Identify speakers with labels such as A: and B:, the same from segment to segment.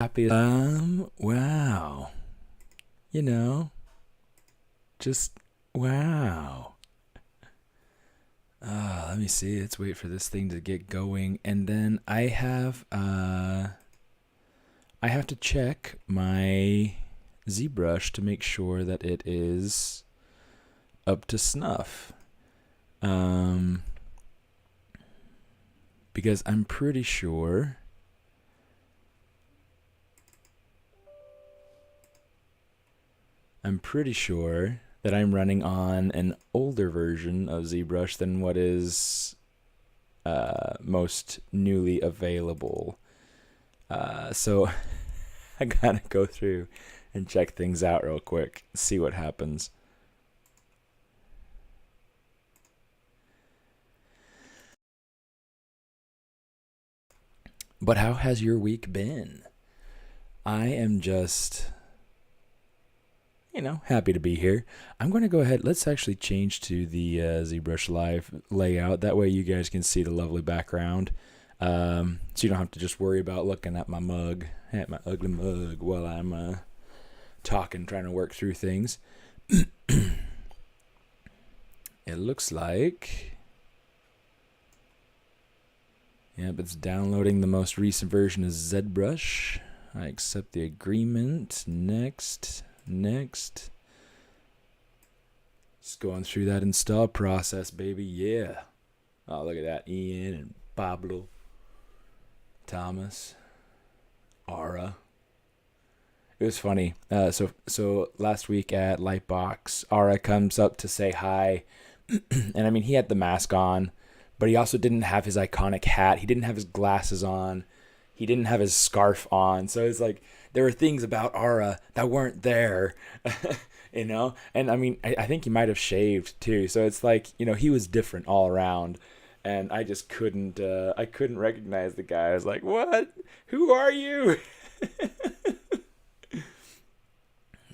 A: Happy. Wow. You know, just wow. Let me see. Let's wait for this thing to get going, and then I have to check my ZBrush to make sure that it is up to snuff. Because I'm pretty sure that I'm running on an older version of ZBrush than what is most newly available. So I gotta go through and check things out real quick, see what happens. But how has your week been? I am just, happy to be here. I'm going to go ahead. Let's actually change to the ZBrush Live layout. That way you guys can see the lovely background. So you don't have to just worry about looking at my mug, at my ugly mug, while I'm talking, trying to work through things. It looks like, yep, it's downloading the most recent version of ZBrush. I accept the agreement. Next. Just going through that install process, baby. Yeah. Oh, look at that. Ian and Pablo, Thomas, Ara. It was funny. So last week at Lightbox, Ara comes up to say hi, and I mean he had the mask on, but he also didn't have his iconic hat. He didn't have his glasses on. He didn't have his scarf on. So it's like there were things about Ara that weren't there, And I mean I think he might have shaved too. So it's like he was different all around. And I just couldn't recognize the guy. I was like, what? Who are you?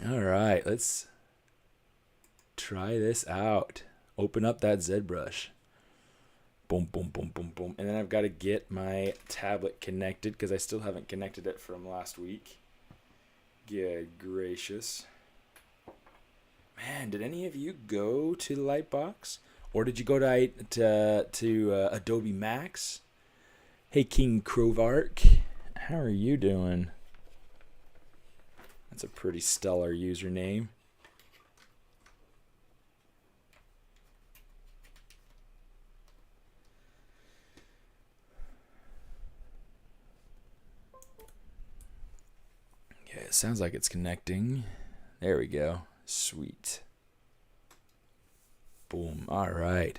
A: All right, let's try this out. Open up that ZBrush. Boom, boom, boom, boom, boom. And then I've got to get my tablet connected because I still haven't connected it from last week. Good gracious. Man, did any of you go to the Lightbox? Or did you go to Adobe Max? Hey, King Crovark. How are you doing? That's a pretty stellar username. Yeah, it sounds like it's connecting. There we go. Sweet. Boom. All right.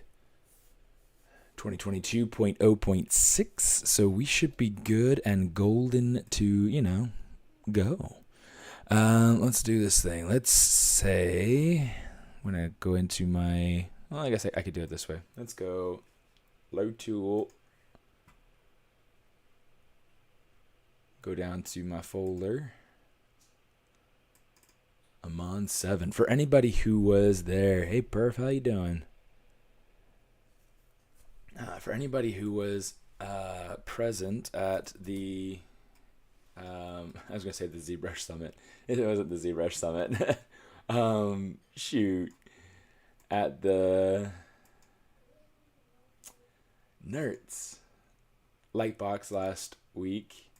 A: 2022.0.6. So we should be good and golden to, go. Let's do this thing. Let's say I'm going to go into my, well, I guess I could do it this way. Let's go low tool. Go down to my folder. I'm on 7. For anybody who was there, hey Perf, how you doing? For anybody who was present at the, I was gonna say the ZBrush Summit. It wasn't the ZBrush Summit. Shoot, at the Nerds Lightbox last week.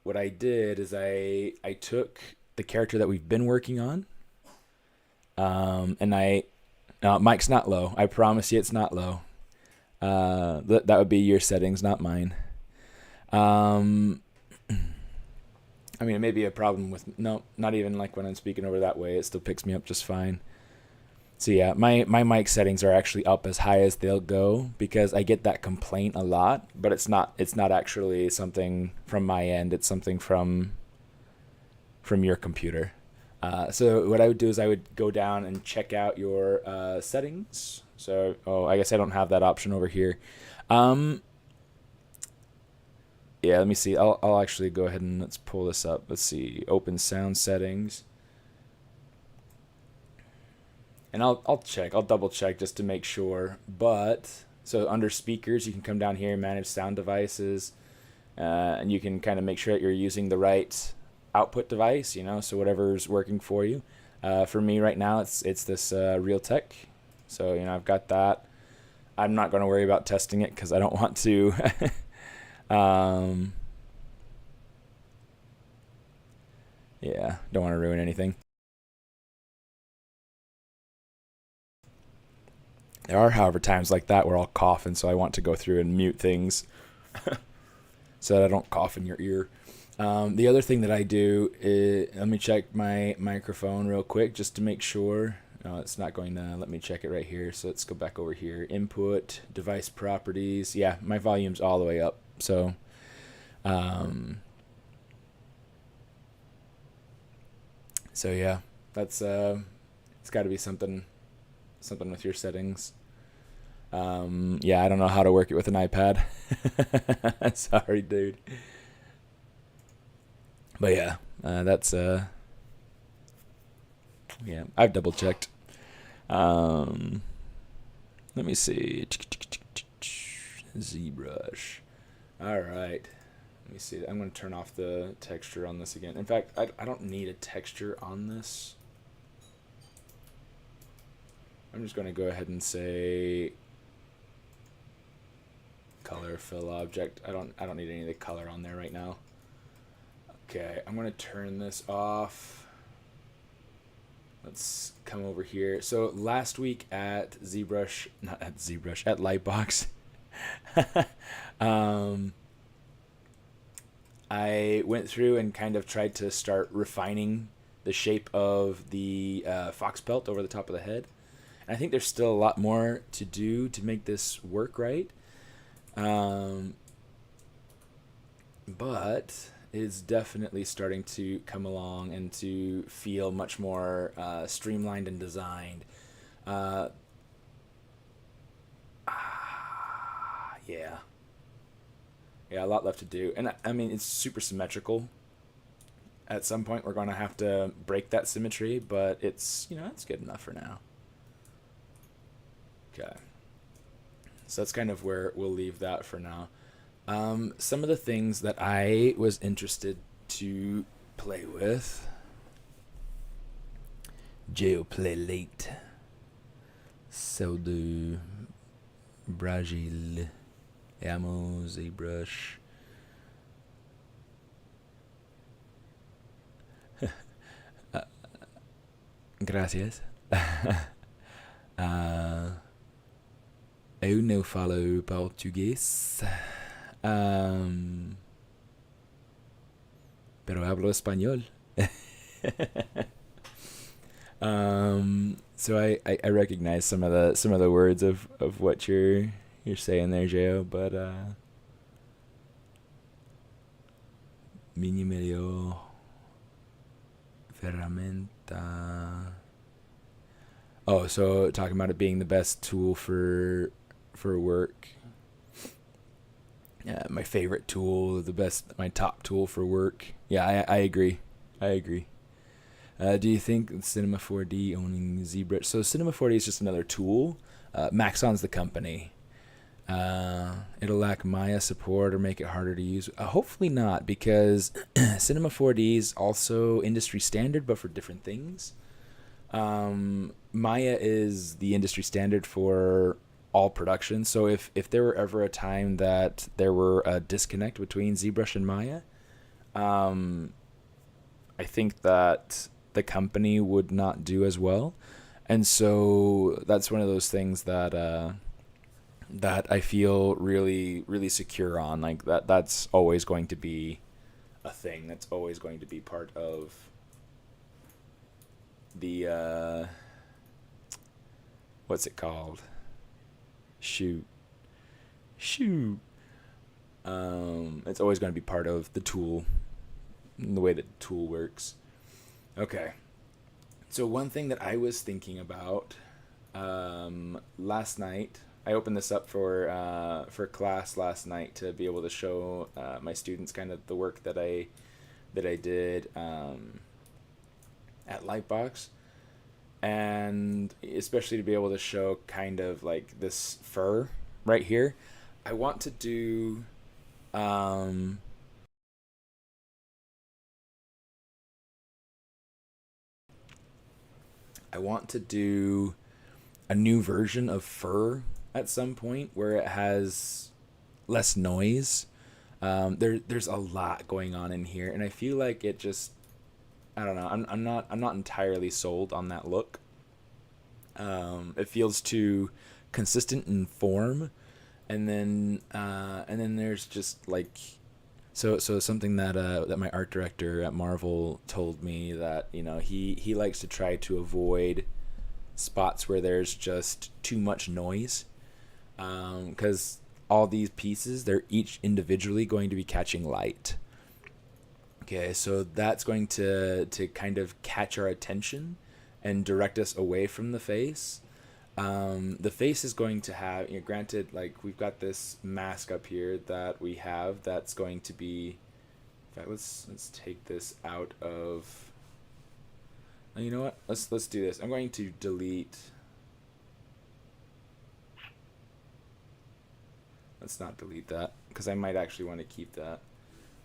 A: What I did is I took the character that we've been working on, and Mike's not low. I promise you, it's not low. That would be your settings, not mine. I mean, it may be a problem with not even like when I'm speaking over that way. It still picks me up just fine. So yeah, my mic settings are actually up as high as they'll go because I get that complaint a lot, but it's not actually something from my end. It's something from your computer. So what I would do is I would go down and check out your settings. So I guess I don't have that option over here. Yeah, let me see. I'll actually go ahead and let's pull this up. Let's see. Open sound settings. And I'll double check just to make sure. But So under speakers, you can come down here and manage sound devices, and you can kind of make sure that you're using the right output device, so whatever's working for you. For me right now, it's this Realtek. So, I've got that. I'm not going to worry about testing it because I don't want to. Yeah, don't want to ruin anything. There are, however, times like that where I'll cough, and so I want to go through and mute things so that I don't cough in your ear. The other thing that I do is, let me check my microphone real quick just to make sure. No, it's not going to let me check it right here. So let's go back over here. Input, device properties. Yeah, my volume's all the way up. So, yeah, that's it's got to be something with your settings. Yeah, I don't know how to work it with an iPad. Sorry, dude. But yeah, that's yeah, I've double checked. Let me see. ZBrush. All right. Let me see. I'm going to turn off the texture on this again. In fact, I don't need a texture on this. I'm just going to go ahead and say color fill object. I don't need any of the color on there right now. Okay, I'm going to turn this off. Let's come over here. So last week at ZBrush, not at ZBrush, at Lightbox, I went through and kind of tried to start refining the shape of the fox pelt over the top of the head. And I think there's still a lot more to do to make this work right. But it's definitely starting to come along and to feel much more streamlined and designed. Yeah. Yeah, a lot left to do. And I mean, it's super symmetrical. At some point, we're going to have to break that symmetry, but it's good enough for now. Okay. So that's kind of where we'll leave that for now. Some of the things that I was interested to play with. Play late. Celle de Bragil. Ammo, ZBrush. Gracias. Eu não falo português. Pero hablo español. So I recognize some of the words of what you're saying there, Jo, but minha melhor ferramenta. Oh, so talking about it being the best tool for work. Yeah, my favorite tool, my top tool for work. Yeah, I agree. Do you think Cinema 4D owning ZBrush? So Cinema 4D is just another tool. Maxon's the company. It'll lack Maya support or make it harder to use. Hopefully not, because Cinema 4D is also industry standard, but for different things. Maya is the industry standard for all production. So if there were ever a time that there were a disconnect between ZBrush and Maya, I think that the company would not do as well. And so that's one of those things that I feel really, really secure on. Like that's always going to be a thing. That's always going to be part of the what's it called? Shoot. It's always going to be part of the tool, the way that the tool works. Okay. So one thing that I was thinking about last night, I opened this up for class last night to be able to show my students kind of the work that I did at Lightbox, and especially to be able to show kind of like this fur right here, I want to do um, I want to do a new version of fur at some point where it has less noise. There's a lot going on in here, and I feel like it just, I don't know. I'm not entirely sold on that look. It feels too consistent in form, and then there's just like, so something that my art director at Marvel told me, that he likes to try to avoid spots where there's just too much noise, because all these pieces, they're each individually going to be catching light. Okay, so that's going to kind of catch our attention and direct us away from the face. The face is going to have, granted, like we've got this mask up here that we have that's going to be. In fact, let's take this out of. You know what? Let's do this. I'm going to delete. Let's not delete that because I might actually want to keep that.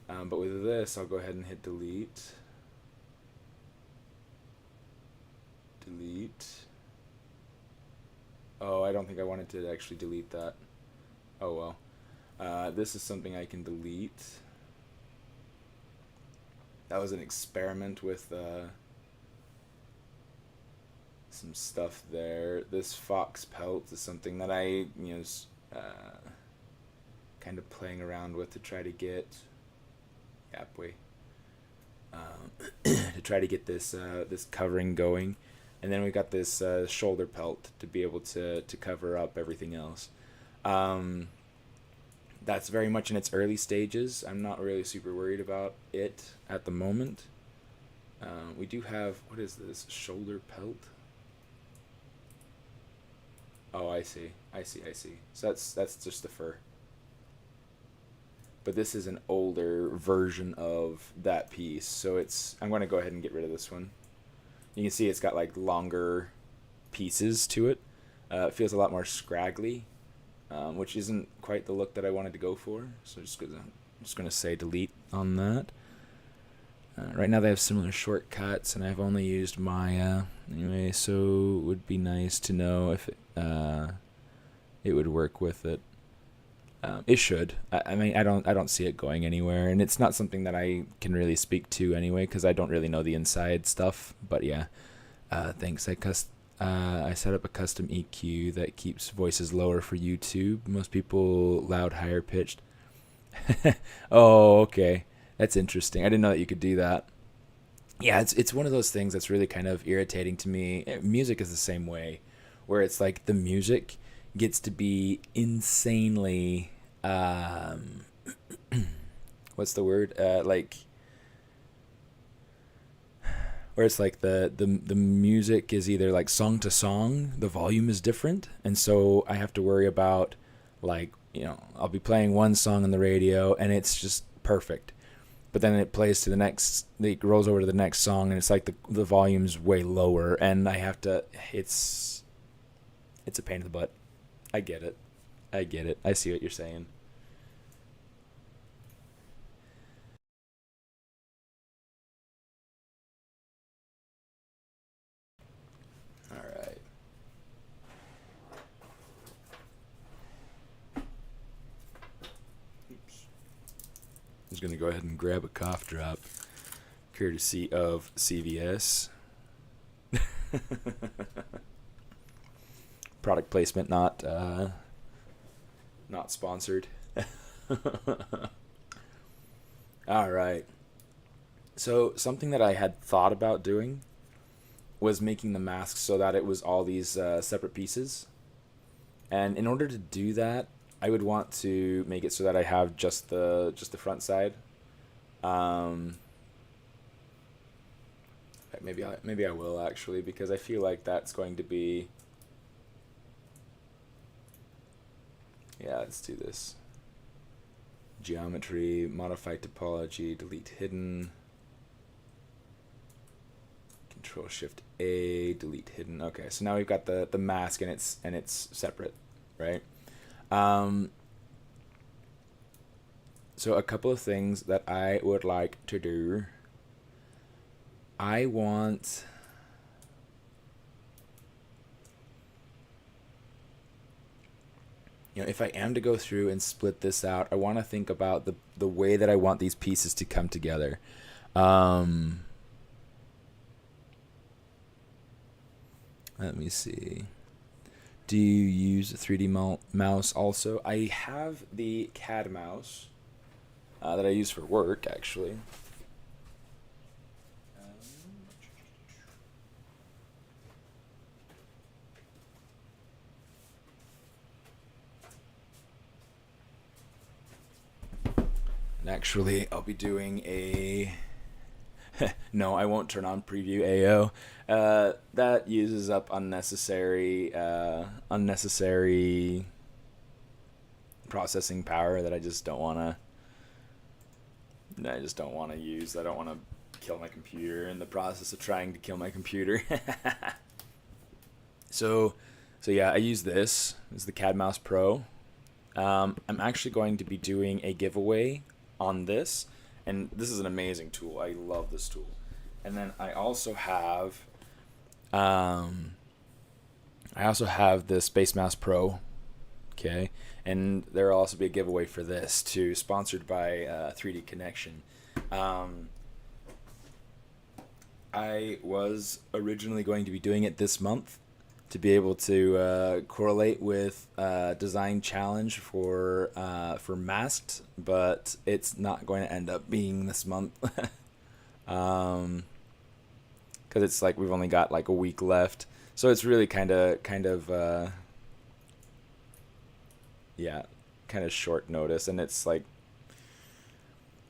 A: But with this, I'll go ahead and hit delete. Delete. Oh, I don't think I wanted to actually delete that. Oh well. This is something I can delete. That was an experiment with some stuff there. This fox pelt is something that I, kind of playing around with to try to get. Yapway. To try to get this this covering going, and then we got this shoulder pelt to be able to cover up everything else. That's very much in its early stages. I'm not really super worried about it at the moment. We do have, what is this, shoulder pelt? Oh, I see. So that's just the fur. But this is an older version of that piece, so I'm going to go ahead and get rid of this one. You can see it's got like longer pieces to it. It feels a lot more scraggly, which isn't quite the look that I wanted to go for. So I'm just gonna say delete on that. Right now they have similar shortcuts, and I've only used Maya anyway. So it would be nice to know if it would work with it. It should. I mean, I don't see it going anywhere, and it's not something that I can really speak to anyway because I don't really know the inside stuff. But yeah, thanks. I set up a custom EQ that keeps voices lower for YouTube. Most people loud, higher pitched. Oh, okay, that's interesting. I didn't know that you could do that. Yeah, it's one of those things that's really kind of irritating to me. Music is the same way, where it's like the music gets to be insanely what's the word, like, where it's like the music is either like song to song, the volume is different, and so I have to worry about, like, I'll be playing one song on the radio and it's just perfect, but then it plays to the next, it rolls over to the next song and it's like the volume's way lower, and I have to, it's a pain in the butt. I get it. I see what you're saying. All right. Oops. I'm just going to go ahead and grab a cough drop, courtesy of CVS. Product placement not sponsored. All right. So something that I had thought about doing was making the mask so that it was all these separate pieces. And in order to do that, I would want to make it so that I have just the front side. Um, maybe I will actually, because I feel like that's going to be. Yeah, let's do this. Geometry, modify topology, delete hidden. Control Shift A, delete hidden. Okay, so now we've got the mask and it's separate, right? So a couple of things that I would like to do. I want... if I am to go through and split this out, I want to think about the way that I want these pieces to come together. Let me see. Do you use a 3D mouse also? I have the CAD mouse that I use for work, actually. And actually, I'll be doing a... No, I won't turn on preview AO. That uses up unnecessary processing power that I just don't want to use. I don't want to kill my computer in the process of trying to kill my computer. So yeah, I use this. It's the CAD Mouse Pro. I'm actually going to be doing a giveaway on this, and this is an amazing tool. I love this tool. And then I also have the Space Mouse Pro. Okay, and there will also be a giveaway for this too, sponsored by 3D Connection. I was originally going to be doing it this month to be able to correlate with design challenge for masked, but it's not going to end up being this month. Because it's like we've only got like a week left, so it's really kind of short notice. And it's like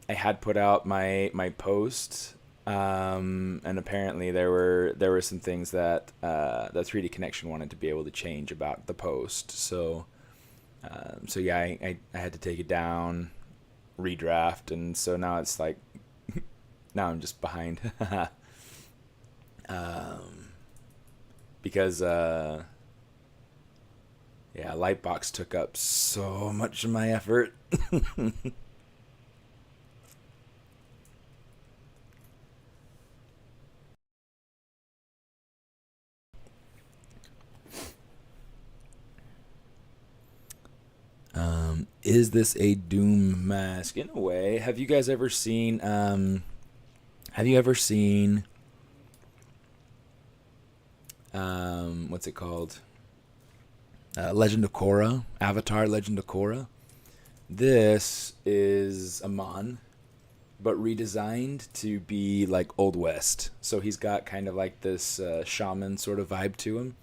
A: I had put out my post, and apparently there were some things that the 3D Connection wanted to be able to change about the post. So yeah, I had to take it down, redraft, and so now it's like now I'm just behind. Because Lightbox took up so much of my effort. Is this a Doom mask? In a way. Have you guys ever seen what's it called? Legend of Korra, Avatar Legend of Korra. This is a Mon, but redesigned to be like Old West. So he's got kind of like this shaman sort of vibe to him.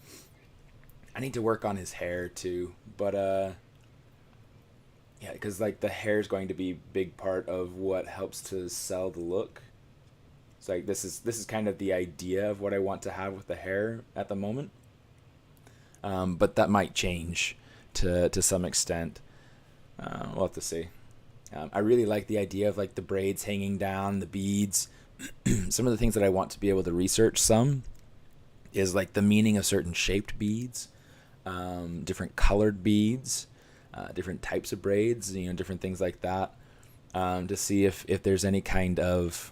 A: I need to work on his hair too, but yeah, because like the hair is going to be a big part of what helps to sell the look. It's like this is kind of the idea of what I want to have with the hair at the moment. But that might change to some extent. We'll have to see. I really like the idea of like the braids hanging down, the beads. Some of the things that I want to be able to research some is like the meaning of certain shaped beads, different colored beads, different types of braids, different things like that, to see if there's any kind of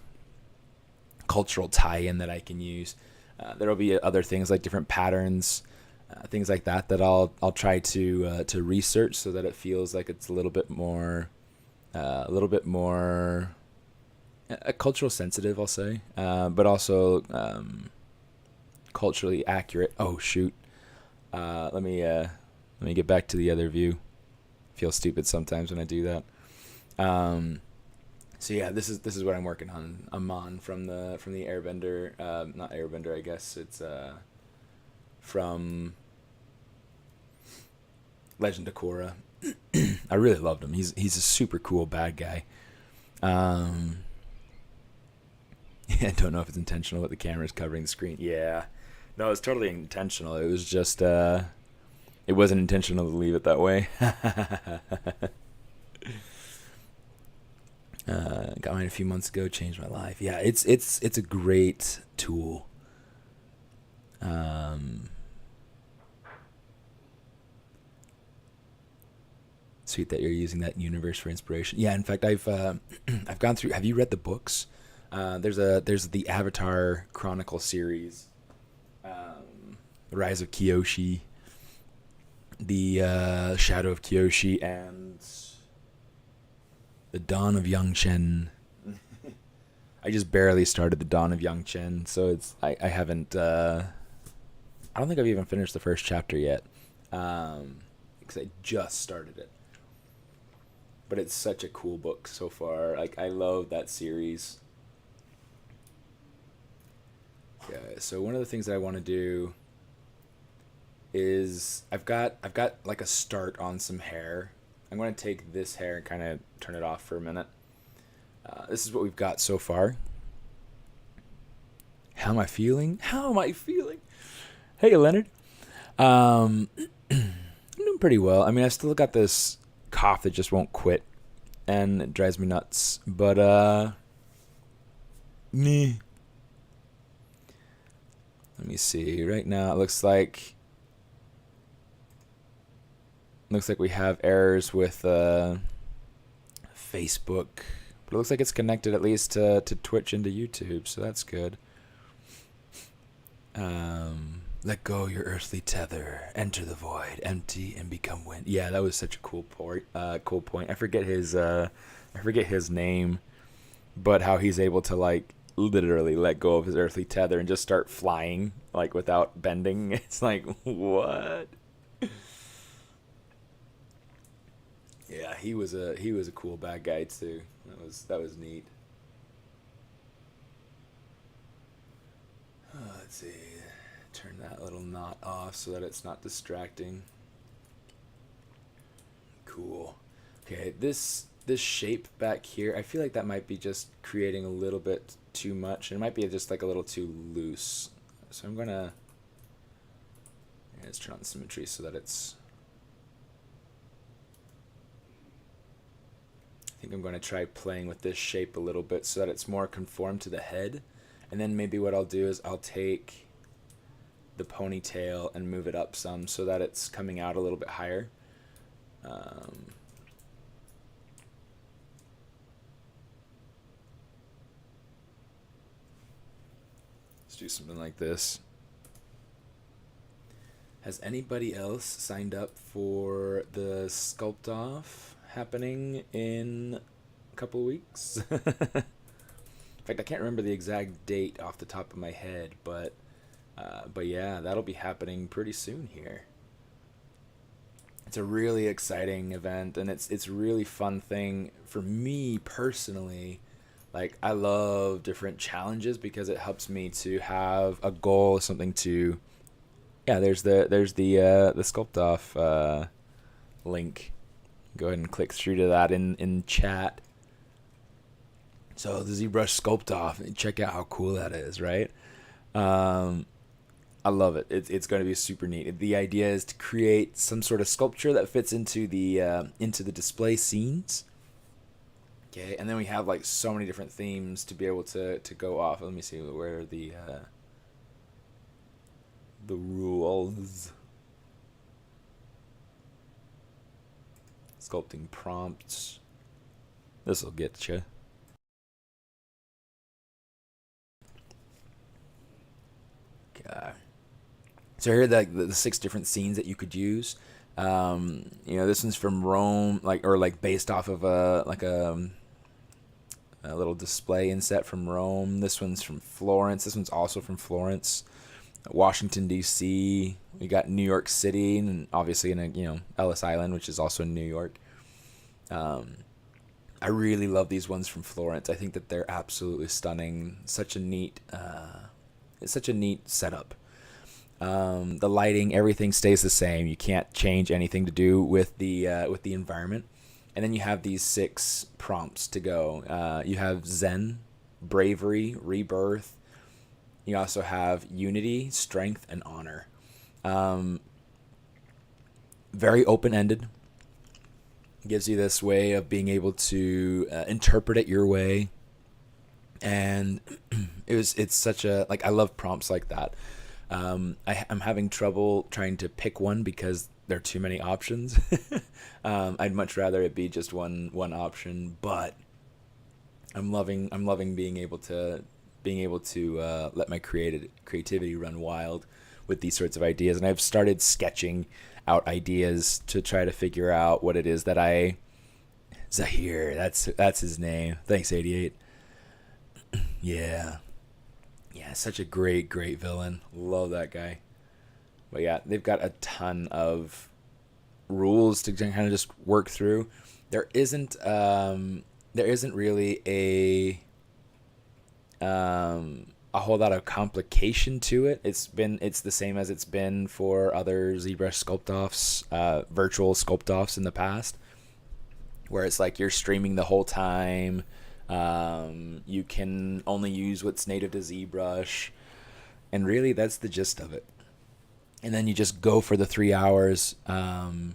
A: cultural tie-in that I can use. There'll be other things like different patterns, things like that I'll try to research so that it feels like it's a little bit more cultural sensitive, I'll say, but also culturally accurate. Oh shoot! Let me get back to the other view. Feel stupid sometimes when I do that. So yeah, this is what I'm working on. Amon from the Airbender, not Airbender, I guess it's from Legend of Korra. I really loved him. He's a super cool bad guy. Yeah, I don't know if it's intentional that the camera's covering the screen. Yeah, no, it's totally intentional. It was just it wasn't intentional to leave it that way. Got mine a few months ago, changed my life. Yeah, it's a great tool. sweet that you're using that universe for inspiration. Yeah, in fact, I've I've gone through. Have you read the books? There's the Avatar Chronicle series, the Rise of Kyoshi, the Shadow of Kyoshi, and the Dawn of Yangchen. I just barely started the Dawn of Yangchen, so I haven't. I don't think I've even finished the first chapter yet, because I just started it. But it's such a cool book so far. Like, I love that series. Yeah. So one of the things that I want to do is I've got like a start on some hair. I'm going to take this hair and kind of turn it off for a minute. This is what we've got so far. How am I feeling? How am I feeling? Hey, Leonard. I'm doing pretty well. I mean, I've still got this cough that just won't quit, and it drives me nuts. But meh. Let me see. Right now, it looks like we have errors with Facebook, but it looks like it's connected at least to Twitch and to YouTube, so that's good. Let go your earthly tether, enter the void, empty and become wind. Yeah, that was such a cool point. Cool point. I forget his name, but how he's able to like literally let go of his earthly tether and just start flying like without bending. It's like, what? Yeah, he was a cool bad guy too. That was neat. Let's see. Turn that little knot off so that it's not distracting. Cool. Okay, this shape back here, I feel like that might be just creating a little bit too much. It might be just like a little too loose. So I'm gonna let's turn on symmetry so that it's. I think I'm going to try playing with this shape a little bit so that it's more conformed to the head. And then maybe what I'll do is I'll take the ponytail and move it up some so that it's coming out a little bit higher. Let's do something like this. Has anybody else signed up for the sculpt-off happening in a couple weeks? In fact, I can't remember the exact date off the top of my head, but yeah, that'll be happening pretty soon here. It's a really exciting event, and it's a really fun thing for me personally. Like, I love different challenges because it helps me to have a goal, something to. Yeah, there's the sculpt-off link. Go ahead and click through to that in chat. So the ZBrush sculpt-off, check out how cool that is, right? I love it. It's going to be super neat. The idea is to create some sort of sculpture that fits into the display scenes. Okay, and then we have like so many different themes to be able to go off. Let me see where the rules. Sculpting prompts. This will get you. Okay. So here are the 6 different scenes that you could use. This one's from Rome, like based off of a little display inset from Rome. This one's from Florence. This one's also from Florence. Washington D.C. We got New York City, and obviously in Ellis Island, which is also in New York. I really love these ones from Florence. I think that they're absolutely stunning. Such a neat setup. The lighting, everything stays the same. You can't change anything to do with the environment. And then you have these 6 prompts to go. You have Zen, bravery, rebirth. You also have unity, strength, and honor. Very open-ended. Gives you this way of being able to interpret it your way. And it's such a, like, I love prompts like that. I'm having trouble trying to pick one because there are too many options. I'd much rather it be just one option, but I'm loving being able to let my creativity run wild with these sorts of ideas. And I've started sketching out ideas to try to figure out what it is that Zahir, that's his name. Thanks, 88. Yeah. Yeah, such a great villain. Love that guy. But yeah, they've got a ton of rules to kind of just work through. There isn't really a whole lot of complication to it. It's the same as it's been for other ZBrush sculpt-offs, virtual sculpt-offs in the past, where it's like you're streaming the whole time. You can only use what's native to ZBrush, and really that's the gist of it. And then you just go for the 3 hours, and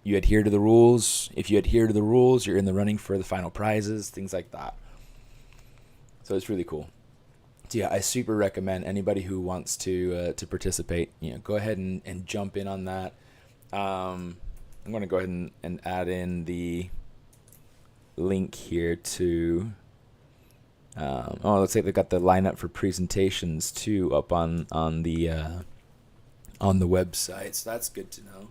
A: you adhere to the rules. If you adhere to the rules, you're in the running for the final prizes, things like that. So it's really cool. So yeah, I super recommend anybody who wants to participate, go ahead and jump in on that. I'm going to go ahead and add in the link here to looks like they got the lineup for presentations too up on the website, so that's good to know.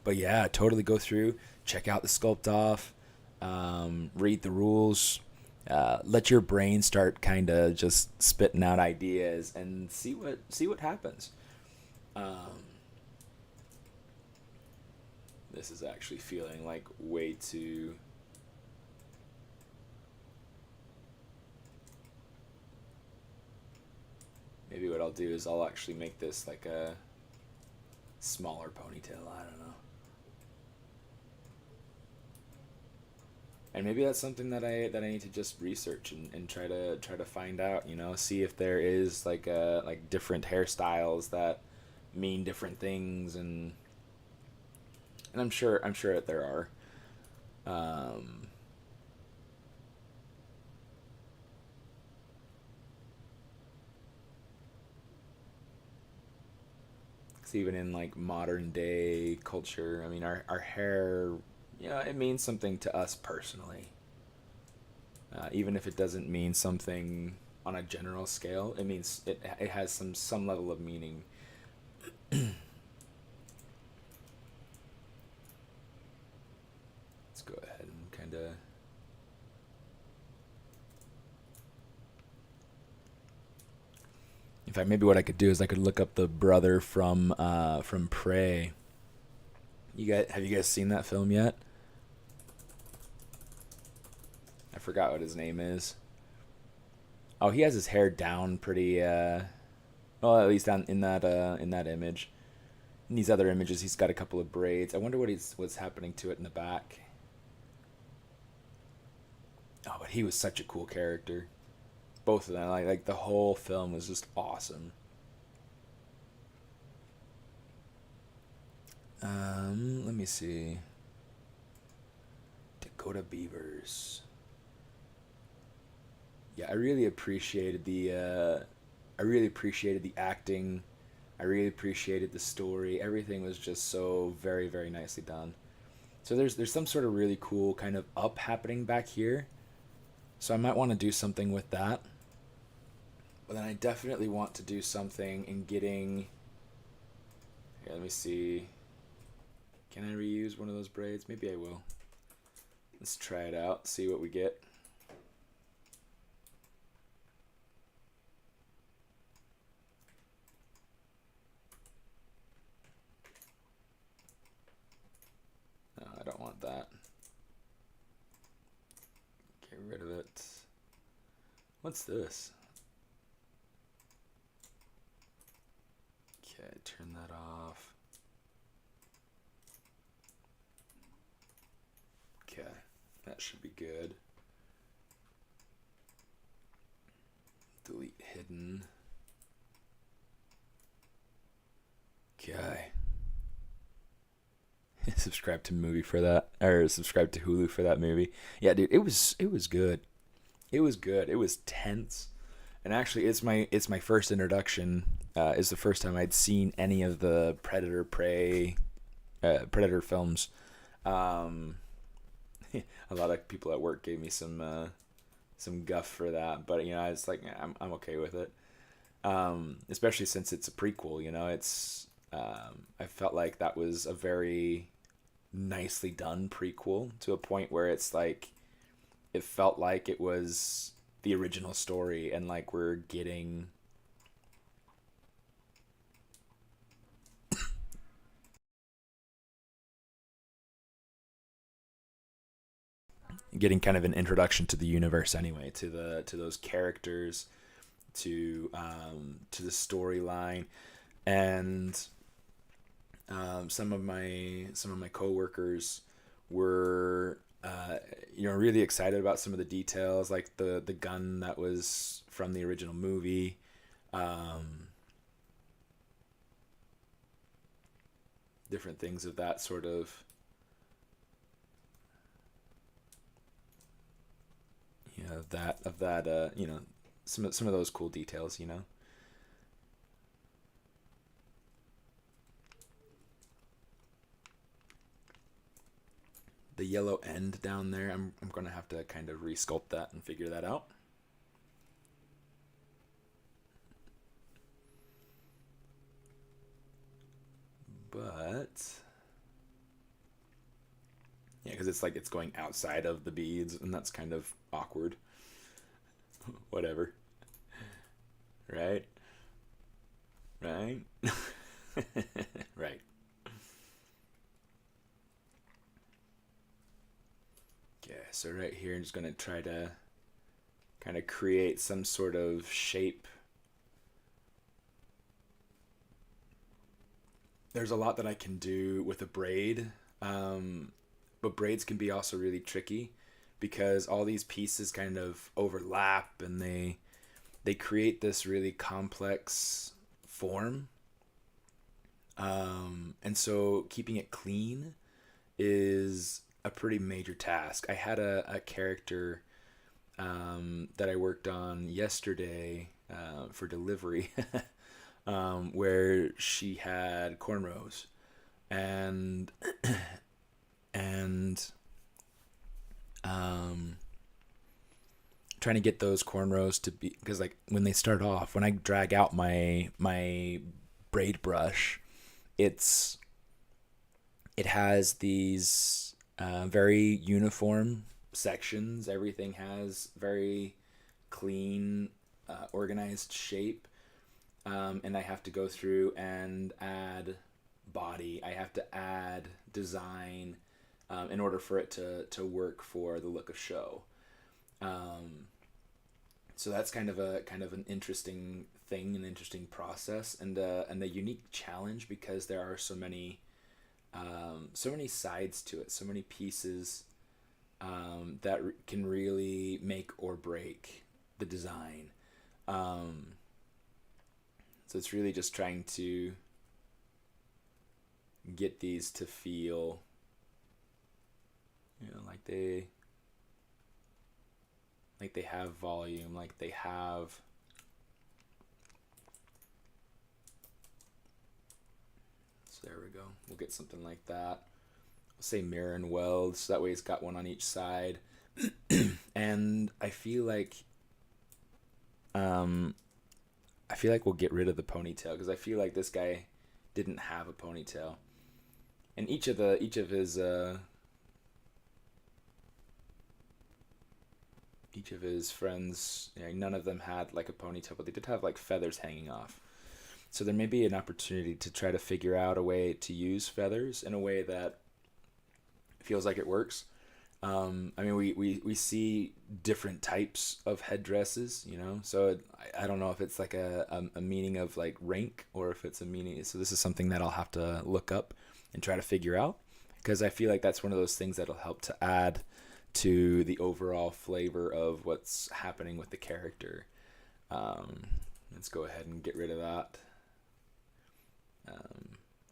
A: But yeah, totally go through, check out the sculpt-off, read the rules, let your brain start kind of just spitting out ideas and see what happens. This is actually feeling like way too... Maybe what I'll do is I'll actually make this like a smaller ponytail. I don't know. And maybe that's something that I need to just research and try to find out. See if there is like different hairstyles that mean different things, and I'm sure that there are. Even in like modern day culture, I mean, our hair, it means something to us personally. Even if it doesn't mean something on a general scale, it means it has some level of meaning. Let's go ahead and kind of... In fact, maybe what I could do is I could look up the brother from Prey. Have you guys seen that film yet? I forgot what his name is. Oh, he has his hair down pretty. Well, at least in that image. In these other images, he's got a couple of braids. I wonder what's happening to it in the back. Oh, but he was such a cool character. Both of them, like the whole film was just awesome. Let me see. Dakota Beavers. Yeah, I really appreciated the acting. I really appreciated the story. Everything was just so very, very nicely done. So there's some sort of really cool kind of up happening back here. So I might want to do something with that. But then I definitely want to do something in getting... Here, let me see. Can I reuse one of those braids? Maybe I will. Let's try it out, see what we get. No, I don't want that. Get rid of it. What's this? Okay, turn that off. Okay, that should be good. Delete hidden. Okay. Subscribe to movie for that, or subscribe to Hulu for that movie. Yeah, dude, it was good. It was good. It was tense. And actually, it's my first introduction. Is the first time I'd seen any of the Predator Prey, Predator films. Um, a lot of people at work gave me some guff for that, but I was like, I'm okay with it. Especially since it's a prequel. It's I felt like that was a very nicely done prequel to a point where it's like it felt like it was the original story, and like we're getting kind of an introduction to the universe anyway, to those characters, to the storyline, and some of my coworkers were really excited about some of the details, like the gun that was from the original movie. Um, Different things of that sort of, some of those cool details. The yellow end down there, I'm gonna have to kind of resculpt that and figure that out. But yeah, because it's like it's going outside of the beads, and that's kind of awkward. Whatever. Right? Right? Right. Okay, so right here, I'm just going to try to kind of create some sort of shape. There's a lot that I can do with a braid, but braids can be also really tricky because all these pieces kind of overlap, and they create this really complex form. And so keeping it clean is a pretty major task. I had a character that I worked on yesterday for delivery, where she had cornrows, and and um, trying to get those cornrows to be, because like when they start off, when I drag out my braid brush, it's it has these very uniform sections. Everything has very clean, organized shape, and I have to go through and add body. I have to add design in order for it to work for the look of show. Um, so that's kind of an interesting thing, an interesting process, and a unique challenge because there are so many sides to it, so many pieces that can really make or break the design. Um, so it's really just trying to get these to feel, like they have volume, like they have. So there we go. We'll get something like that. We'll say mirror and weld, so that way it's got one on each side. And um, I feel like we'll get rid of the ponytail because I feel like this guy didn't have a ponytail, and each of his friends, none of them had like a ponytail, but they did have like feathers hanging off. So there may be an opportunity to try to figure out a way to use feathers in a way that feels like it works. I mean, we see different types of headdresses. So I don't know if it's like a meaning of like rank, or if it's a meaning. So this is something that I'll have to look up and try to figure out, because I feel like that's one of those things that'll help to add to the overall flavor of what's happening with the character. Um, let's go ahead and get rid of that.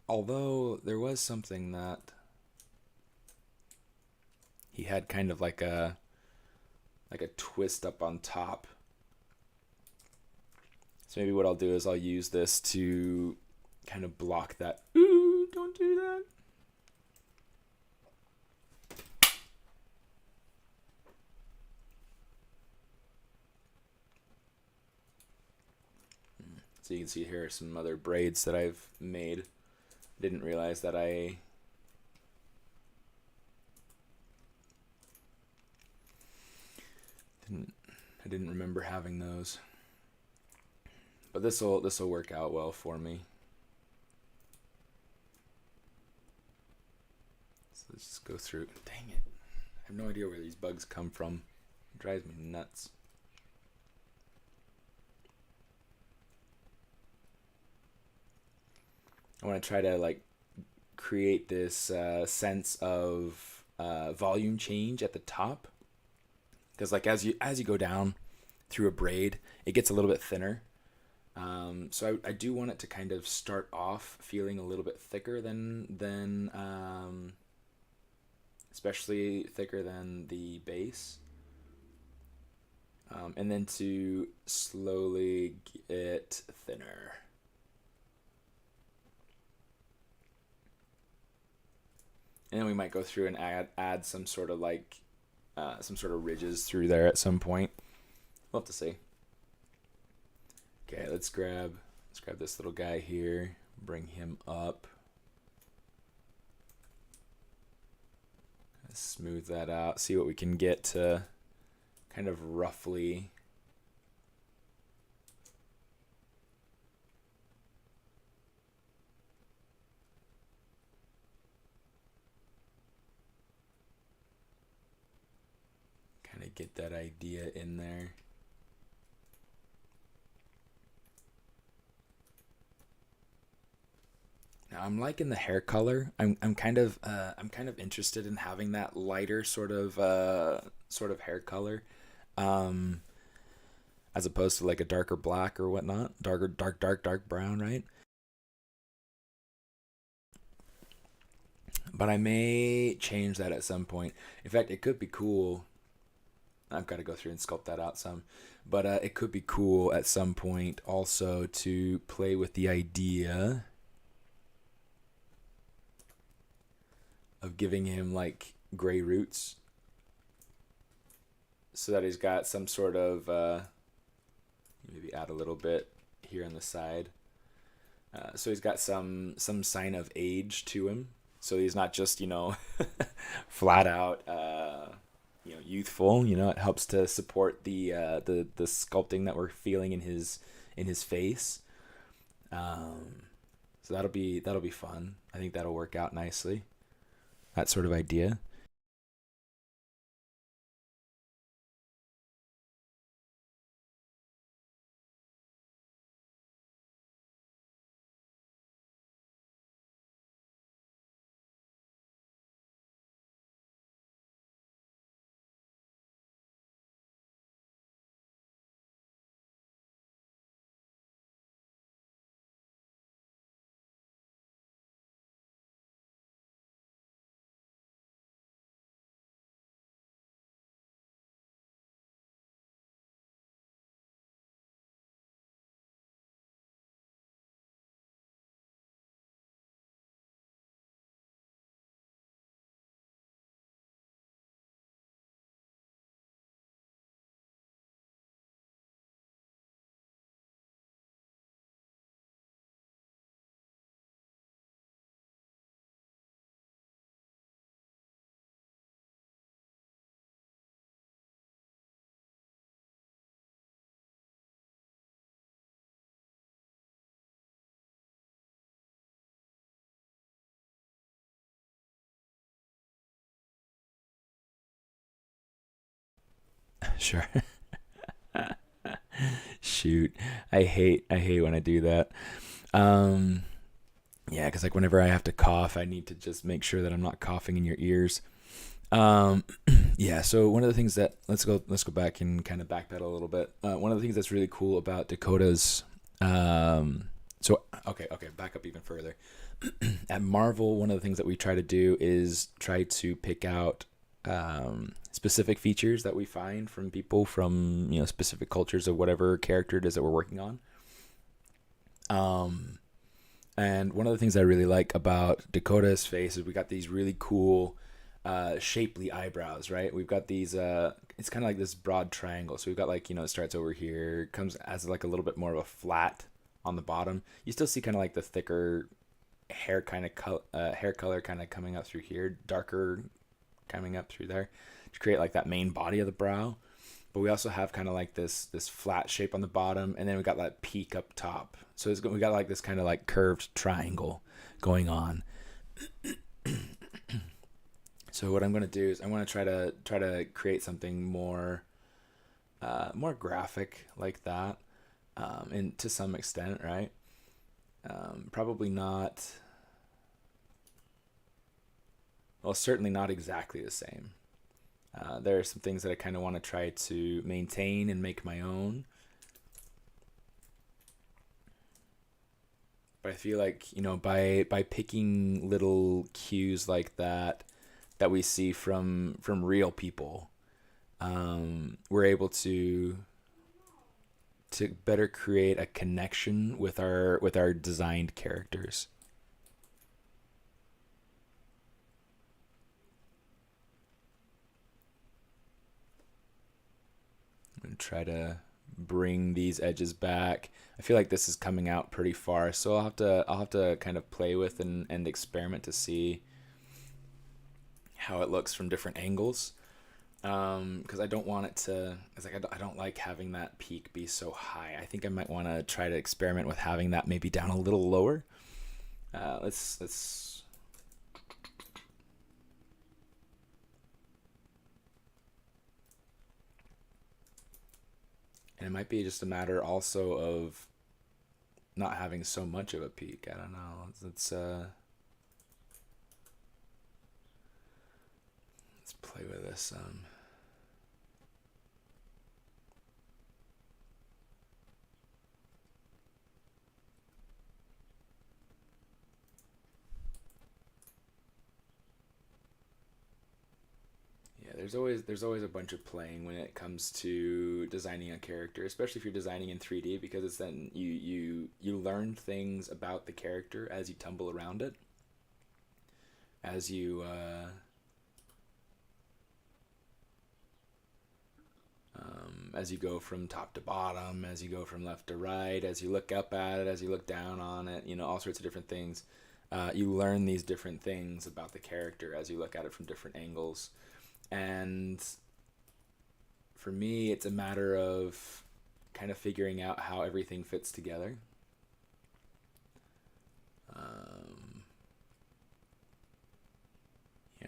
A: Although there was something that he had kind of like a twist up on top. So maybe what I'll do is I'll use this to kind of block that. Ooh, don't do that. So you can see here some other braids that I've made. Didn't realize that I didn't remember having those. But this will work out well for me. So let's just go through. Dang it. I have no idea where these bugs come from. It drives me nuts. I want to try to like create this sense of volume change at the top, because like as you go down through a braid, it gets a little bit thinner. So I do want it to kind of start off feeling a little bit thicker than especially thicker than the base, and then to slowly get thinner. And then we might go through and add some sort of like some sort of ridges through there at some point. We'll have to see. Okay, let's grab this little guy here, bring him up. Smooth that out, see what we can get to kind of roughly get that idea in there. Now I'm liking the hair color. I'm kind of interested in having that lighter sort of hair color, as opposed to like a darker black or whatnot, dark brown, right? But I may change that at some point. In fact, it could be cool. I've got to go through and sculpt that out some, but it could be cool at some point also to play with the idea of giving him like gray roots, so that he's got some sort of maybe add a little bit here on the side, so he's got some sign of age to him, so he's not just flat out youthful. It helps to support the sculpting that we're feeling in his face. So that'll be fun. I think that'll work out nicely. That sort of idea. Sure. Shoot, I hate when I do that. Yeah, because like whenever I have to cough, I need to just make sure that I'm not coughing in your ears. Yeah, so one of the things that let's go back and kind of backpedal a little bit. One of the things that's really cool about Dakota's okay, back up even further. At Marvel, one of the things that we try to do is try to pick out specific features that we find from people from specific cultures of whatever character it is that we're working on. Um, and one of the things I really like about Dakota's face is we got these really cool shapely eyebrows, right? We've got these it's kind of like this broad triangle. So we've got like, it starts over here, comes as like a little bit more of a flat on the bottom. You still see kind of like the thicker hair kind of hair color kind of coming up through here, darker coming up through there to create like that main body of the brow. But we also have kind of like this flat shape on the bottom, and then we got that peak up top. So we got like this kind of like curved triangle going on. So what I'm going to do is I want to try to create something more more graphic like that, and to some extent, right? Probably not. Well, certainly not exactly the same. There are some things that I kind of want to try to maintain and make my own. But I feel like, by picking little cues like that we see from real people, we're able to better create a connection with our designed characters. And try to bring these edges back. I feel like this is coming out pretty far, so I'll have to kind of play with and experiment to see how it looks from different angles. Because I don't want it to. It's like I don't like having that peak be so high. I think I might want to try to experiment with having that maybe down a little lower. Let's. And it might be just a matter also of not having so much of a peak. I don't know. Let's play with this. Yeah, there's always a bunch of playing when it comes to designing a character, especially if you're designing in 3D, because it's then you learn things about the character as you tumble around it, as you as you go from top to bottom, as you go from left to right, as you look up at it, as you look down on it, all sorts of different things. You learn these different things about the character as you look at it from different angles. And for me, it's a matter of kind of figuring out how everything fits together.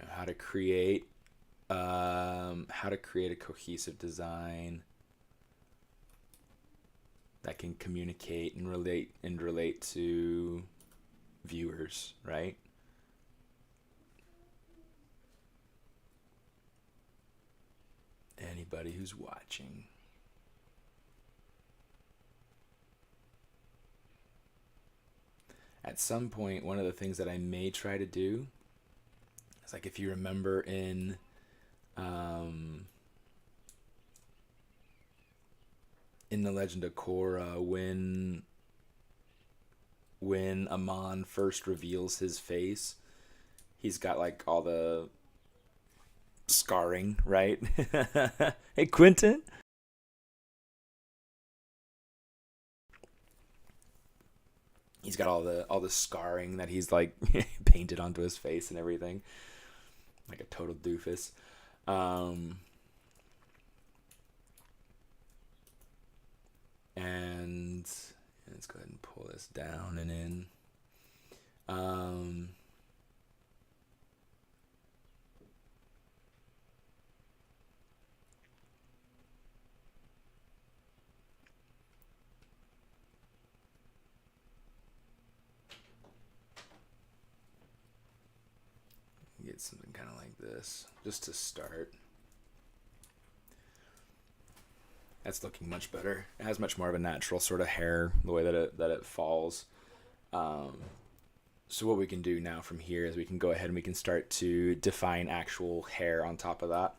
A: How to create a cohesive design that can communicate and relate to viewers, right? Anybody who's watching. At some point, one of the things that I may try to do is, like, if you remember in the Legend of Korra, when Amon first reveals his face, he's got like all the scarring, right? Hey, Quentin. He's got all the scarring that he's like painted onto his face and everything, like a total doofus. Um, and let's go ahead and pull this down and in. Um, get something kind of like this just to start. That's looking much better. It has much more of a natural sort of hair, the way that it falls. So what we can do now from here is we can go ahead and we can start to define actual hair on top of that.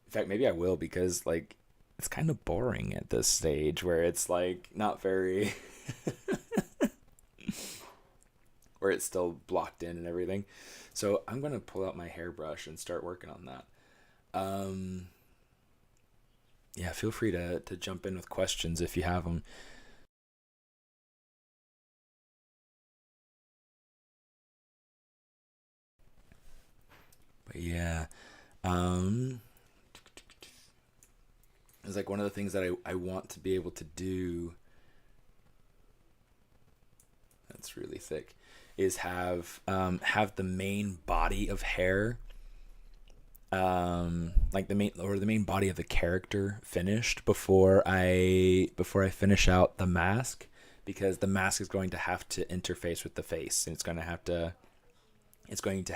A: In fact, maybe I will, because like it's kind of boring at this stage where it's like not very where it's still blocked in and everything. So I'm going to pull out my hairbrush and start working on that. Yeah, feel free to jump in with questions if you have them. But yeah, it's like one of the things that I want to be able to do, that's really thick, is have the main body of hair, like the main body of the character finished before I finish out the mask, because the mask is going to have to interface with the face, and it's going to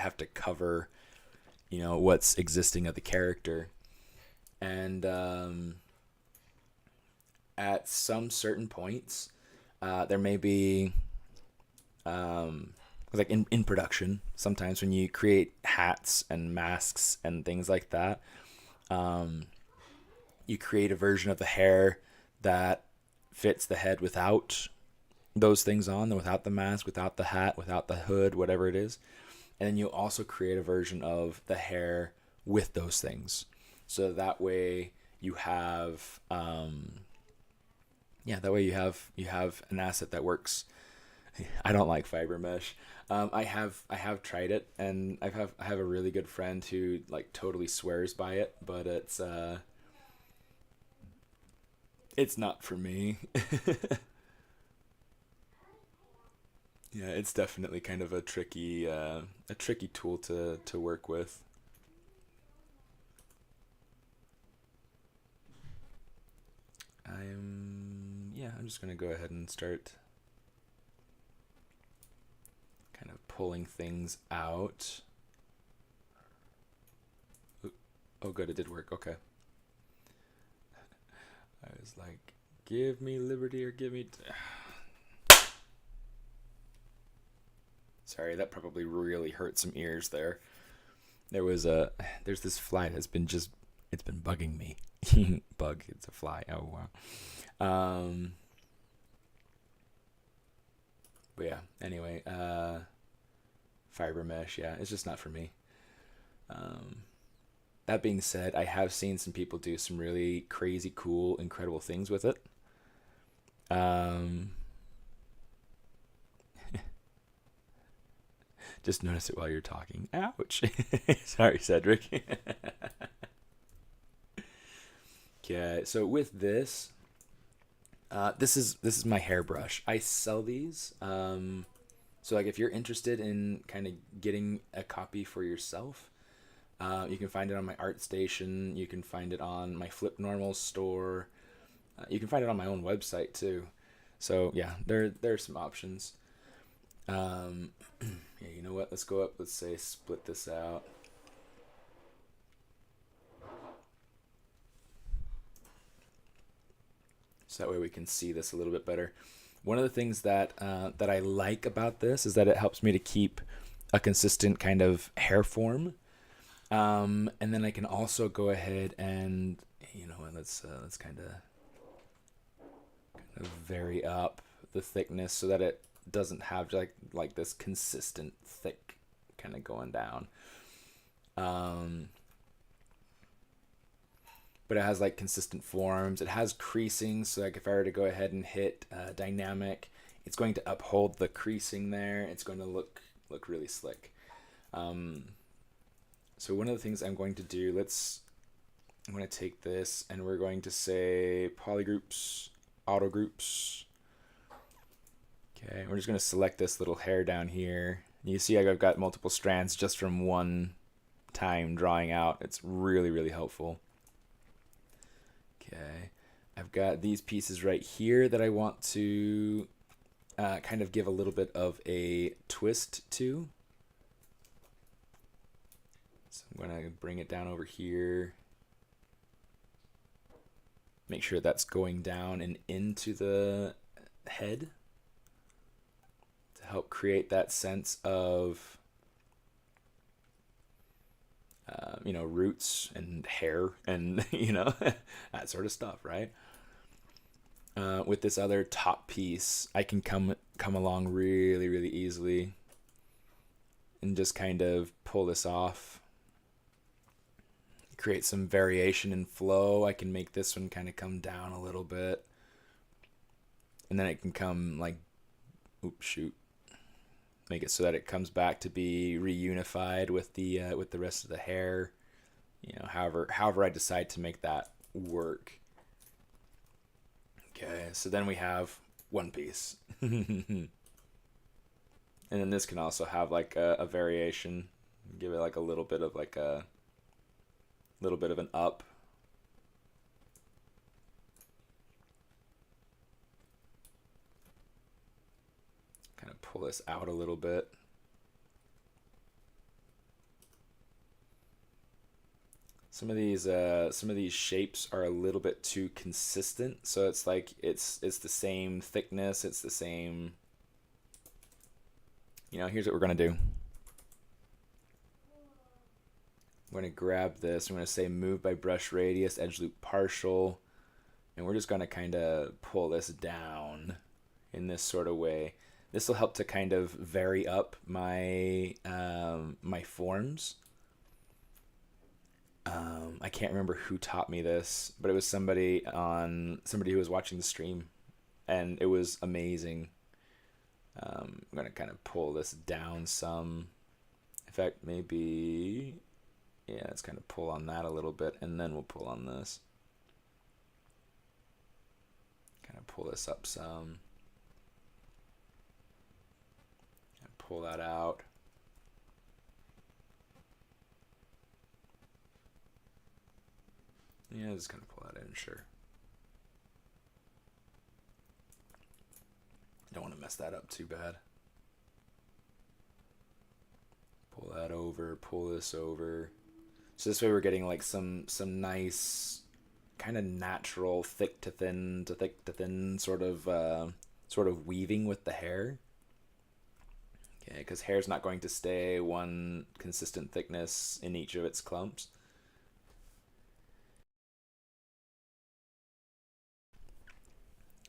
A: have to cover, what's existing of the character. And at some certain points, there may be, like in production, sometimes when you create hats and masks and things like that, you create a version of the hair that fits the head without those things on, without the mask, without the hat, without the hood, whatever it is. And then you also create a version of the hair with those things. So that way you have, you have an asset that works. I don't like fiber mesh. I have tried it, and I have a really good friend who like totally swears by it, but it's not for me. Yeah, it's definitely kind of a tricky tool to work with. I'm just gonna go ahead and start kind of pulling things out. Oh, good, it did work. Okay. I was like, give me liberty or give me. Sorry, that probably really hurt some ears there. There's this fly that's it's been bugging me. Bug, it's a fly. Oh wow. But yeah, anyway, fiber mesh, yeah, it's just not for me. That being said, I have seen some people do some really crazy, cool, incredible things with it. Just notice it while you're talking. Ouch. Sorry, Cedric. Okay, so with this, this is my hairbrush. I sell these. So like if you're interested in kind of getting a copy for yourself, you can find it on my ArtStation. You can find it on my Flip Normal store. You can find it on my own website too. So yeah, there's some options. Yeah, you know what? Let's go up. Let's say split this out. So that way we can see this a little bit better. One of the things that I like about this is that it helps me to keep a consistent kind of hair form. And then I can also go ahead and, let's kind of vary up the thickness so that it doesn't have like this consistent thick kind of going down. But it has like consistent forms. It has creasing, so like if I were to go ahead and hit dynamic, it's going to uphold the creasing there. It's going to look really slick. So one of the things I'm going to do, I'm going to take this and we're going to say polygroups, auto groups. Okay, we're just going to select this little hair down here. You see I've got multiple strands just from one time drawing out. It's really, really helpful. Okay, I've got these pieces right here that I want to kind of give a little bit of a twist to. So I'm going to bring it down over here. Make sure that's going down and into the head to help create that sense of roots and hair and that sort of stuff, right? with this other top piece, I can come along really, really easily and just kind of pull this off. Create some variation in flow. I can make this one kind of come down a little bit. And then it can come like, oops, shoot. Make it so that it comes back to be reunified with the rest of the hair. You know, however I decide to make that work. Okay, so then we have one piece. And then this can also have like a variation. Give it like a little bit of like a little bit of an up. Kind of pull this out a little bit. Some of these shapes are a little bit too consistent, so it's like it's the same thickness, it's the same. You know, here's what we're gonna do. We're gonna grab this. I'm gonna say move by brush radius, edge loop partial, and we're just gonna kind of pull this down in this sort of way. This will help to kind of vary up my my forms. I can't remember who taught me this, but it was somebody who was watching the stream, and it was amazing. I'm gonna kind of pull this down some. In fact, maybe, yeah, let's kind of pull on that a little bit, and then we'll pull on this. Kind of pull this up some. And pull that out. Yeah, just kind of pull that in, sure. Don't want to mess that up too bad. Pull that over, pull this over. So this way we're getting like some nice kind of natural thick to thin to thick to thin sort of weaving with the hair. Okay, because hair's not going to stay one consistent thickness in each of its clumps.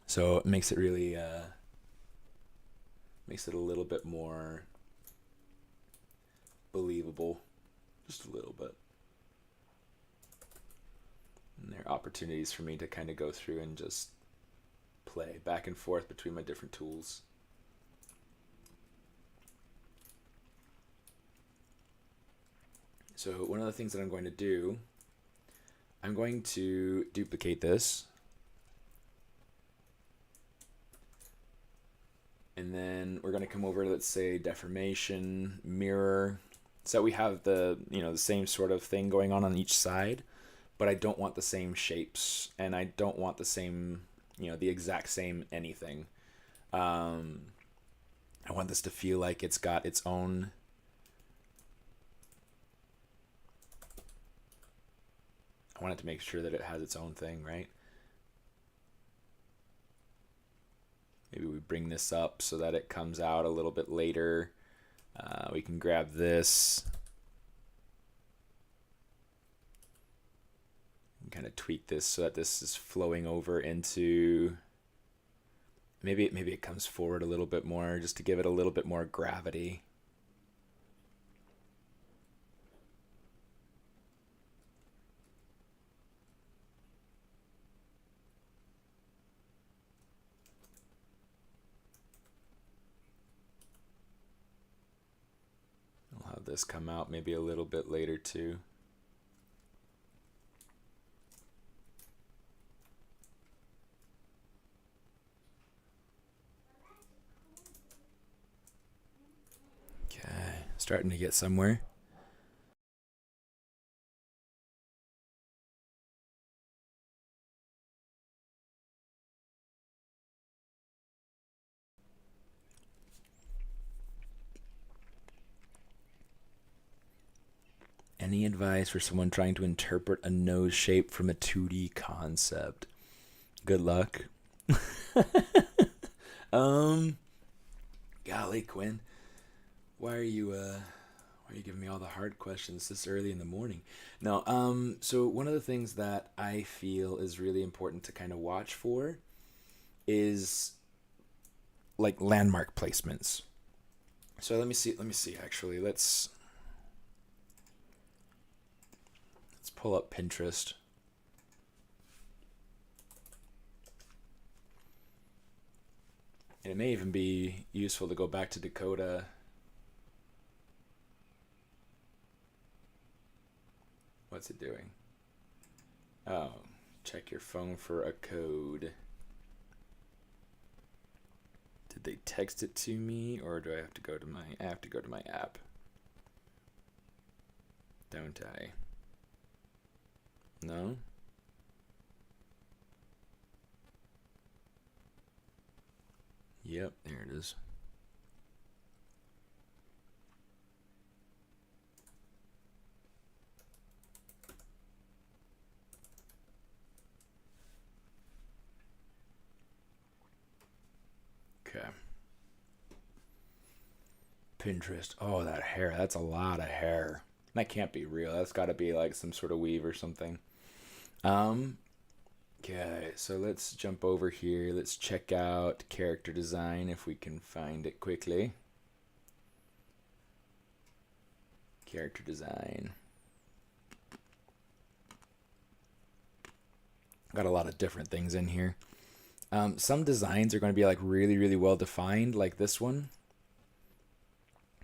A: So it makes it really makes it a little bit more believable, just a little bit. And there are opportunities for me to kind of go through and just play back and forth between my different tools. So one of the things that I'm going to do, I'm going to duplicate this. And then we're going to come over, let's say deformation, mirror, so that we have the, you know, the same sort of thing going on each side, but I don't want the same shapes, and I don't want the same, you know, the exact same anything. I want this to feel like it's got its own I want it to make sure that it has its own thing, right? Maybe we bring this up so that it comes out a little bit later. We can grab this and kind of tweak this so that this is flowing over into, maybe it comes forward a little bit more just to give it a little bit more gravity. This come out maybe a little bit later too. Okay, starting to get somewhere. Any advice for someone trying to interpret a nose shape from a 2D concept? Good luck. Golly, Quinn, why are you giving me all the hard questions this early in the morning? No, so one of the things that I feel is really important to kind of watch for is like landmark placements. So let me see actually. Let's pull up Pinterest. And it may even be useful to go back to Dakota. What's it doing? Oh, check your phone for a code. Did they text it to me, or do I have to go to I have to go to my app. Don't I? No? Yep, there it is. Okay. Pinterest. Oh, that hair. That's a lot of hair. That can't be real. That's got to be like some sort of weave or something. Okay, so let's jump over here. Let's check out character design if we can find it quickly. Character design. Got a lot of different things in here. Some designs are going to be like really, really well defined, like this one,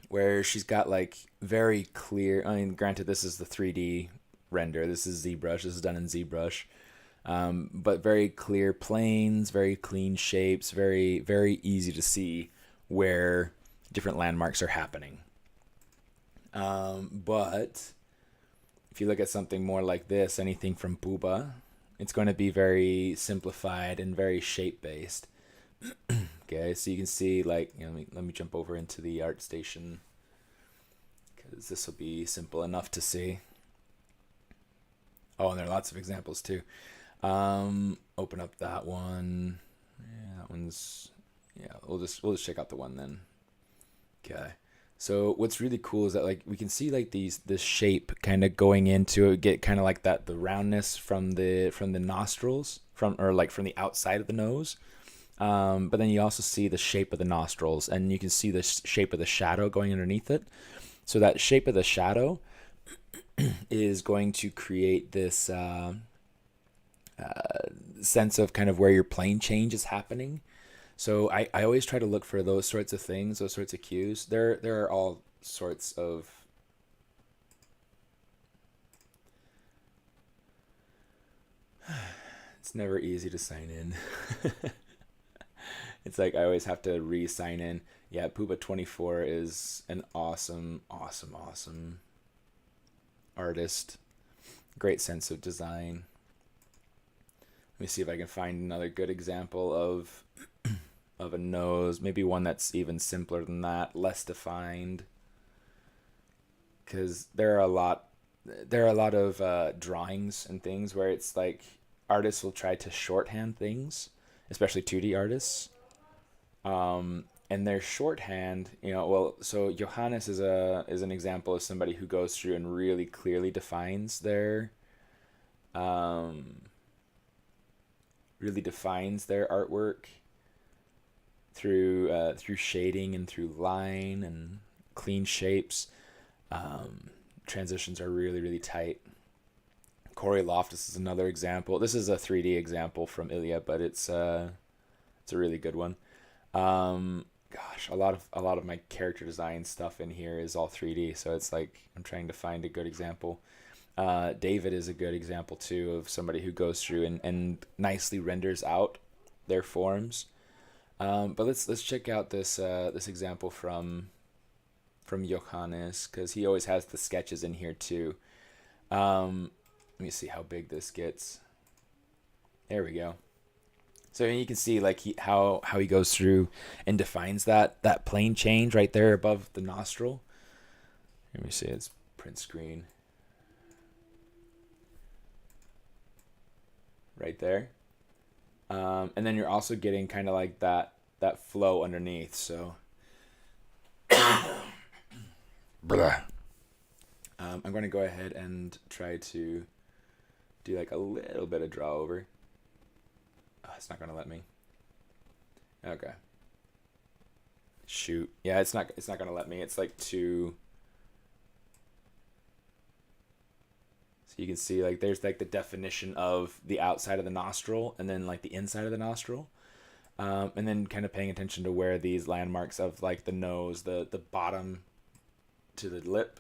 A: where she's got like very clear. I mean, granted, this is the 3D render. This is ZBrush. This is done in ZBrush. But very clear planes, very clean shapes, very, very easy to see where different landmarks are happening. But if you look at something more like this, anything from Booba, it's going to be very simplified and very shape-based. Okay, so you can see, like, let me jump over into the art station, because this will be simple enough to see. Oh, and there are lots of examples too. Open up that one. Yeah, that one's, yeah, we'll just check out the one then. Okay. So what's really cool is that like we can see like this shape kind of going into it, get kind of like that, the roundness from the nostrils, from the outside of the nose. But then you also see the shape of the nostrils, and you can see the shape of the shadow going underneath it. So that shape of the shadow is going to create this sense of kind of where your plane change is happening. So I always try to look for those sorts of things, those sorts of cues. There are all sorts of it's never easy to sign in. It's like I always have to re-sign in. Yeah, Pooba24 is an awesome artist. Great sense of design. Let me see if I can find another good example of a nose, maybe one that's even simpler than that, less defined, because there are a lot of drawings and things where it's like artists will try to shorthand things, especially 2D artists, and their shorthand, so Johannes is an example of somebody who goes through and really clearly defines their artwork through shading and through line and clean shapes. Transitions are really, really tight. Corey Loftus is another example. This is a 3D example from Ilya, but it's a really good one. Gosh, a lot of my character design stuff in here is all 3D, so it's like I'm trying to find a good example. David is a good example too of somebody who goes through and nicely renders out their forms. But let's check out this example from Johannes, because he always has the sketches in here too. Let me see how big this gets. There we go. So you can see like how he goes through and defines that plane change right there above the nostril. Let me see, it's print screen. Right there. And then you're also getting kind of like that flow underneath. So I'm going to go ahead and try to do like a little bit of draw over. Oh, it's not going to let me. Okay. Shoot. Yeah, it's not gonna let me. It's like too. So you can see like there's like the definition of the outside of the nostril and then like the inside of the nostril. And then kind of paying attention to where these landmarks of like the nose, the bottom to the lip,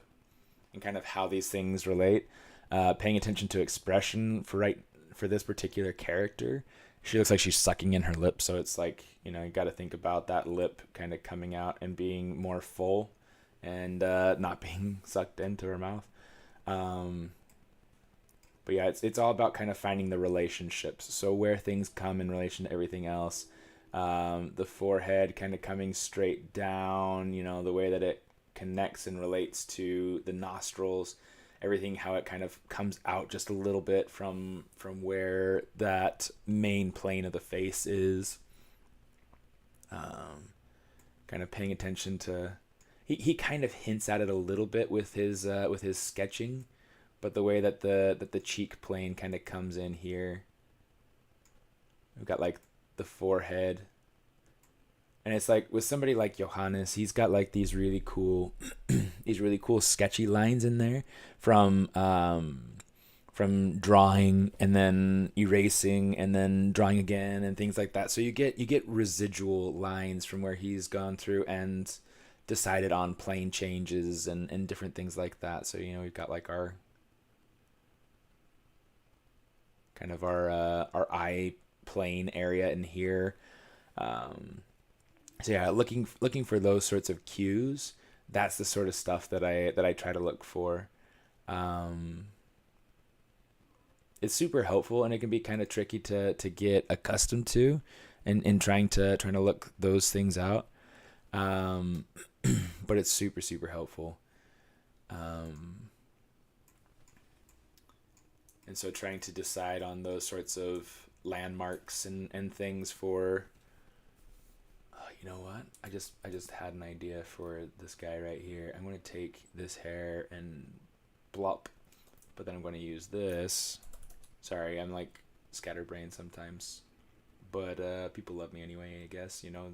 A: and kind of how these things relate. Paying attention to expression for this particular character. She looks like she's sucking in her lip, so it's like, you know, you got to think about that lip kind of coming out and being more full, and not being sucked into her mouth. But yeah, it's all about kind of finding the relationships. So where things come in relation to everything else. The forehead kind of coming straight down, you know, the way that it connects and relates to the nostrils, everything, how it kind of comes out just a little bit from where that main plane of the face is. Kind of paying attention to, he kind of hints at it a little bit with his sketching, but the way that the cheek plane kind of comes in here. We've got like the forehead, and it's like with somebody like Johannes, he's got like these really cool these really cool sketchy lines in there from drawing and then erasing and then drawing again and things like that. So you get residual lines from where he's gone through and decided on plane changes and different things like that. So, you know, we've got like our kind of our eye plane area in here. So yeah, looking for those sorts of cues. That's the sort of stuff that I try to look for. It's super helpful, and it can be kind of tricky to get accustomed to, and trying to look those things out. But it's super helpful. And so trying to decide on those sorts of landmarks and things for, you know what? I just had an idea for this guy right here. I'm going to take this hair and blop, but then I'm going to use this. Sorry, I'm like scatterbrained sometimes, but people love me anyway, I guess, you know,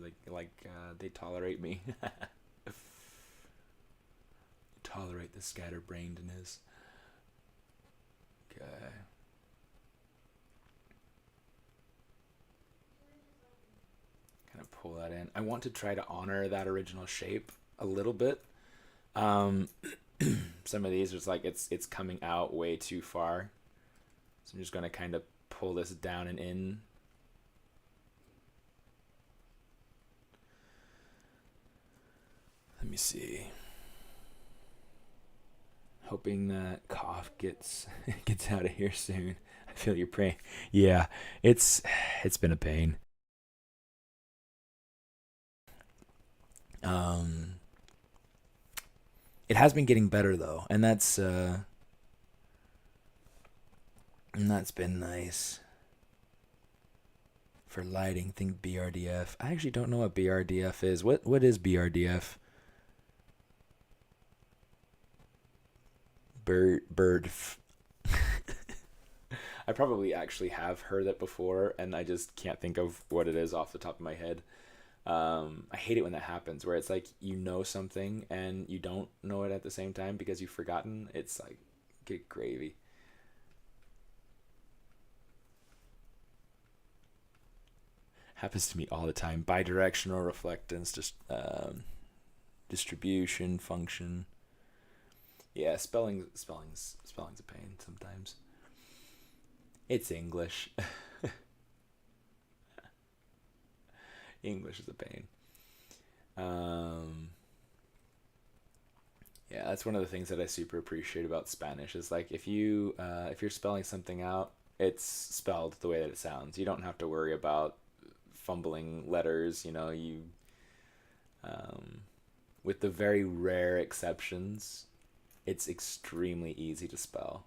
A: they tolerate me. Tolerate the scatterbrainedness. Okay. Kind of pull that in. I want to try to honor that original shape a little bit. Some of these is like it's coming out way too far. So I'm just going to kind of pull this down and in. Let me see. Hoping that cough gets out of here soon. I feel your pain. Yeah, it's been a pain. It has been getting better though, and that's been nice. For lighting, think BRDF. I actually don't know what BRDF is. What is BRDF? Bird. I probably actually have heard it before, and I just can't think of what it is off the top of my head. I hate it when that happens, where it's like you know something and you don't know it at the same time because you've forgotten. It's like, get gravy. Happens to me all the time. Bidirectional reflectance, just distribution function. Yeah, spelling's a pain sometimes. It's English. English is a pain. Yeah, that's one of the things that I super appreciate about Spanish is like if you're spelling something out, it's spelled the way that it sounds. You don't have to worry about fumbling letters. You know, with the very rare exceptions, it's extremely easy to spell.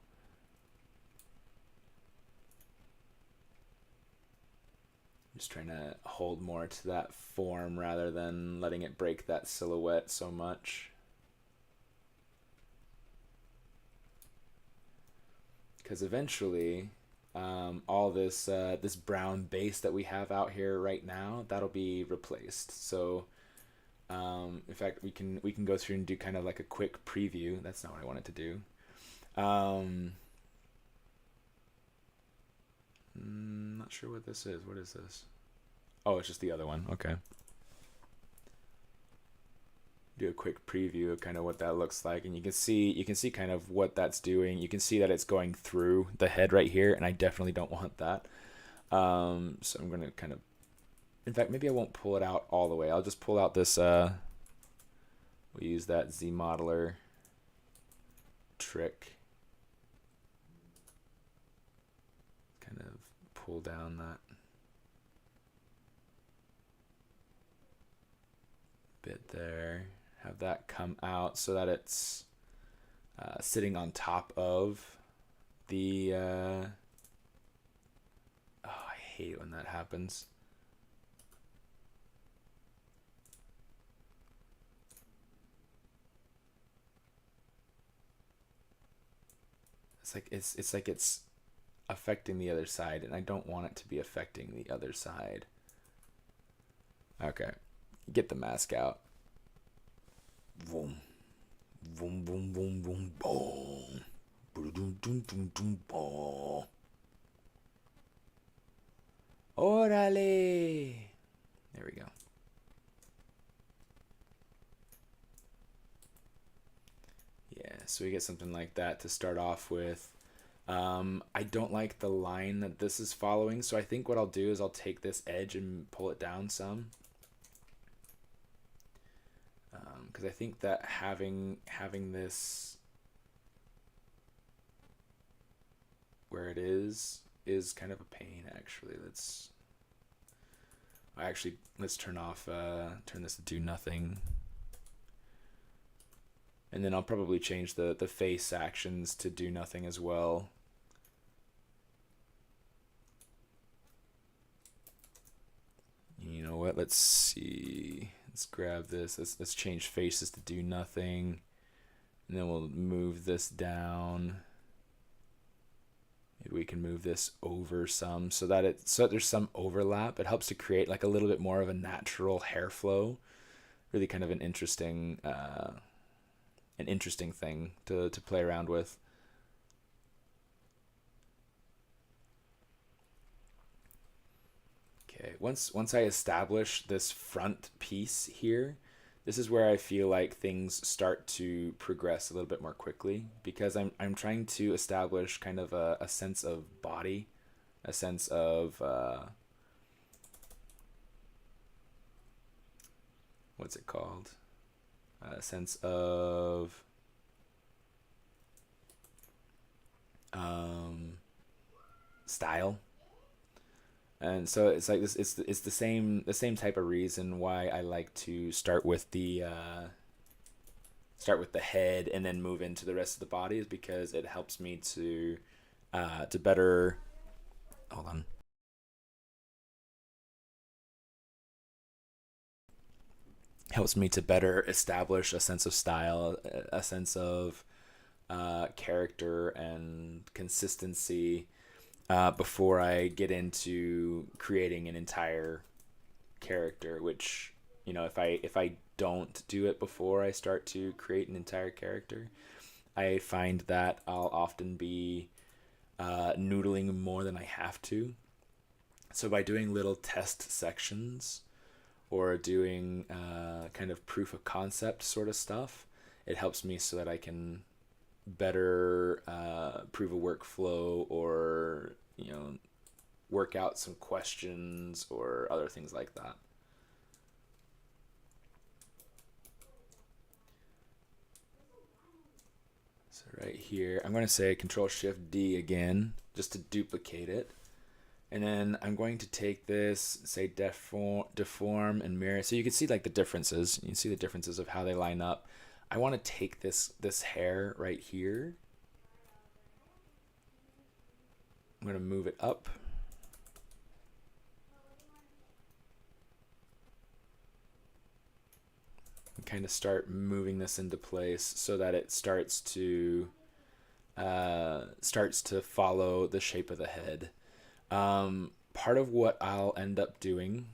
A: Just trying to hold more to that form rather than letting it break that silhouette so much. Because eventually, all this this brown base that we have out here right now, that'll be replaced. So in fact, we can go through and do kind of like a quick preview. That's not what I wanted to do. Not sure what this is. What is this? Oh, it's just the other one. Okay. Do a quick preview of kind of what that looks like, and you can see kind of what that's doing. You can see that it's going through the head right here, and I definitely don't want that. So I'm going to kind of, in fact, maybe I won't pull it out all the way. I'll just pull out this, we'll use that Z modeler trick. Kind of pull down that bit there. Have that come out so that it's sitting on top of the, oh, I hate when that happens. It's like it's affecting the other side, and I don't want it to be affecting the other side. Okay, get the mask out. Boom, boom, boom, boom, boom, boom, boom, boom, boom, boom, boom. Órale! There we go. Yeah, so we get something like that to start off with. I don't like the line that this is following, so I think what I'll do is I'll take this edge and pull it down some. Because I think that having this where it is kind of a pain, actually. Let's turn off, turn this to do nothing. And then I'll probably change the face actions to do nothing as well. You know what? Let's see. Let's grab this. Let's change faces to do nothing. And then we'll move this down. Maybe we can move this over some so that there's some overlap. It helps to create like a little bit more of a natural hair flow. Really kind of an interesting thing to play around with. Okay, once I establish this front piece here, this is where I feel like things start to progress a little bit more quickly, because I'm trying to establish kind of a sense of body, a sense of what's it called? A sense of style. And so it's like this. It's the same type of reason why I like to start with the head and then move into the rest of the body, is because it helps me to better. Hold on. Helps me to better establish a sense of style, a sense of character and consistency. Before I get into creating an entire character, which, you know, if I don't do it before I start to create an entire character, I find that I'll often be noodling more than I have to. So by doing little test sections or doing kind of proof of concept sort of stuff, it helps me so that I can better prove a workflow, or, you know, work out some questions or other things like that. So right here, I'm going to say Control-Shift-D again, just to duplicate it. And then I'm going to take this, say deform and mirror. So you can see like the differences. You can see the differences of how they line up. I want to take this hair right here. I'm going to move it up. And kind of start moving this into place so that it starts to starts to follow the shape of the head. Part of what I'll end up doing,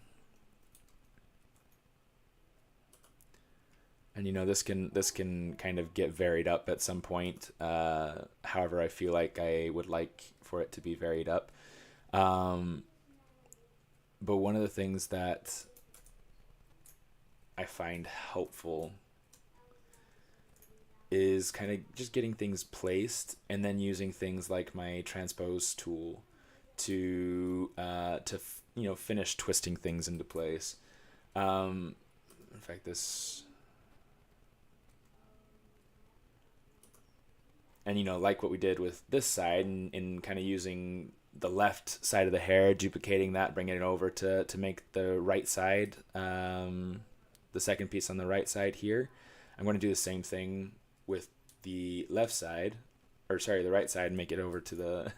A: and this can kind of get varied up at some point, however I feel like I would like for it to be varied up. But one of the things that I find helpful is kind of just getting things placed and then using things like my transpose tool to finish twisting things into place. In fact, this, and like what we did with this side, and kind of using the left side of the hair, duplicating that, bringing it over to make the right side, the second piece on the right side here. I'm going to do the same thing with the left side, or sorry, the right side, and make it over to the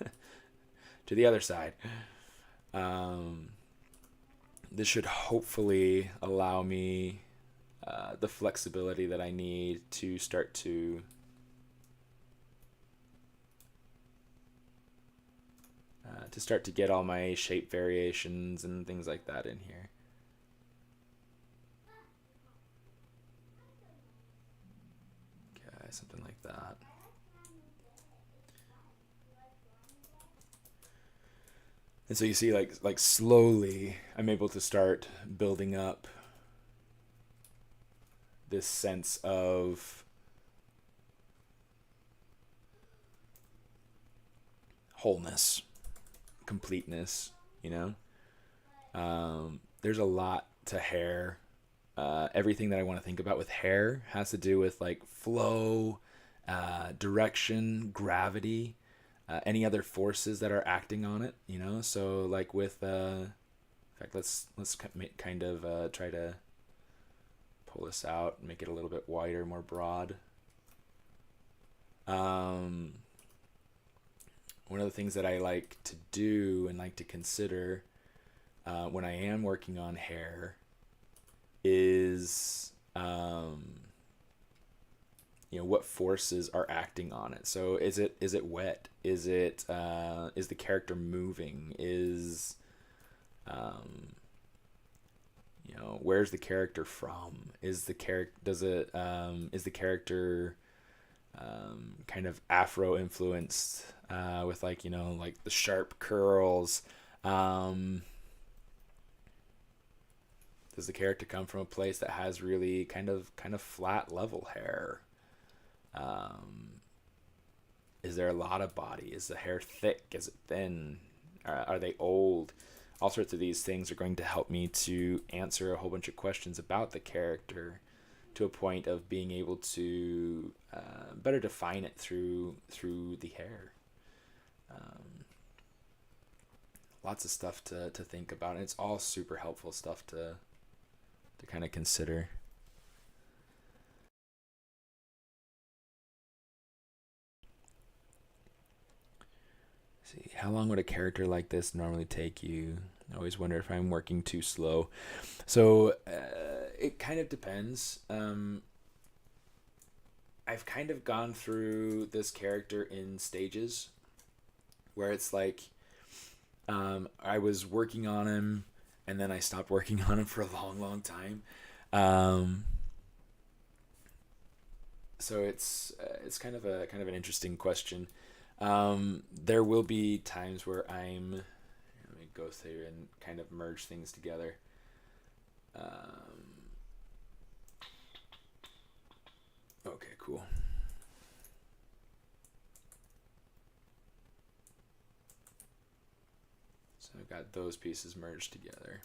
A: to the other side. This should hopefully allow me the flexibility that I need to start to get all my shape variations and things like that in here. Okay, something like that. And so you see, like slowly, I'm able to start building up this sense of wholeness, completeness. There's a lot to hair. Everything that I want to think about with hair has to do with like flow, direction, gravity, any other forces that are acting on it. So like with in fact, let's kind of try to pull this out and make it a little bit wider, more broad. One of the things that I like to do and like to consider when I am working on hair is what forces are acting on it. So is it wet? Is it is the character moving? Is where's the character from? Is the character is the character kind of Afro influenced with like the sharp curls? Does the character come from a place that has really kind of flat level hair? Is there a lot of body? Is the hair thick? Is it thin? Are they old? All sorts of these things are going to help me to answer a whole bunch of questions about the character to a point of being able to better define it through the hair. Lots of stuff to think about, and it's all super helpful stuff to kind of consider. See, how long would a character like this normally take you? I always wonder if I'm working too slow. So it kind of depends. I've kind of gone through this character in stages where it's like I was working on him and then I stopped working on him for a long time. So it's kind of an interesting question. There will be times where let me go through and kind of merge things together. Okay, cool. So I've got those pieces merged together.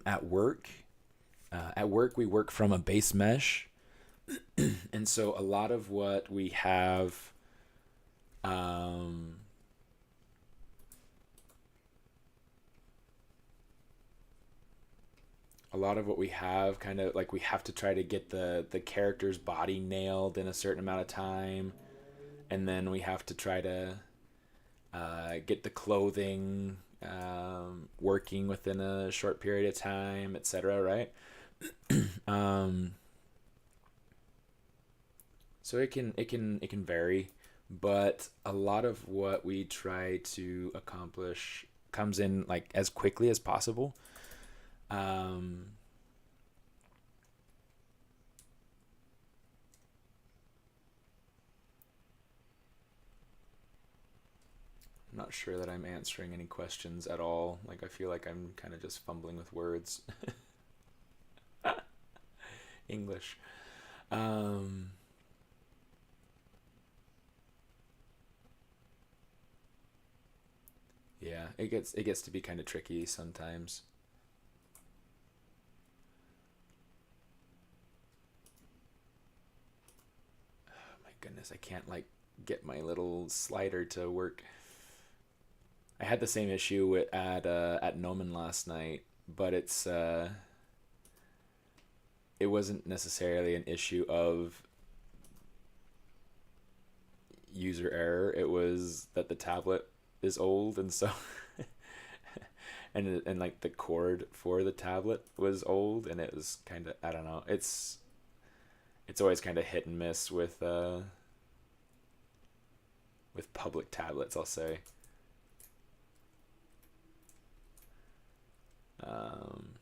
A: At work we work from a base mesh. And so a lot of what we have kind of like we have to try to get the character's body nailed in a certain amount of time, and then we have to try to get the clothing working within a short period of time, etc., right? So it can vary, but a lot of what we try to accomplish comes in like as quickly as possible. Um, I'm not sure that I'm answering any questions at all. Like I feel like I'm kind of just fumbling with words. English. Um, yeah, it gets to be kind of tricky sometimes. Oh my goodness, I can't like get my little slider to work. I had the same issue at Noman last night, but it wasn't necessarily an issue of user error. It was that the tablet is old, and so and like the cord for the tablet was old, and it was kind of, I don't know. It's always kind of hit and miss with public tablets, I'll say. Um,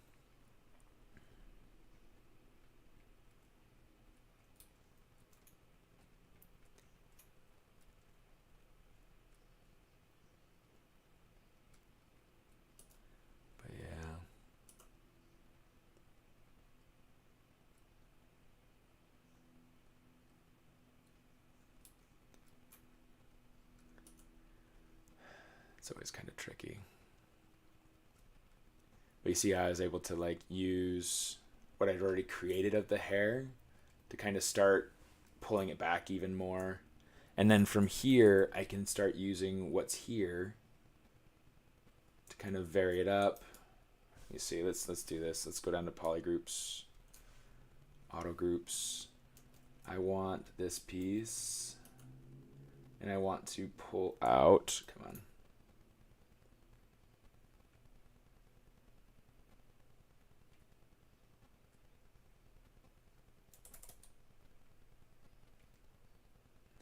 A: but yeah. It's always kind of tricky. But you see how I was able to like use what I'd already created of the hair to kind of start pulling it back even more. And then from here, I can start using what's here to kind of vary it up. You see, let's do this. Let's go down to polygroups, auto groups. I want this piece, and I want to pull out. Come on.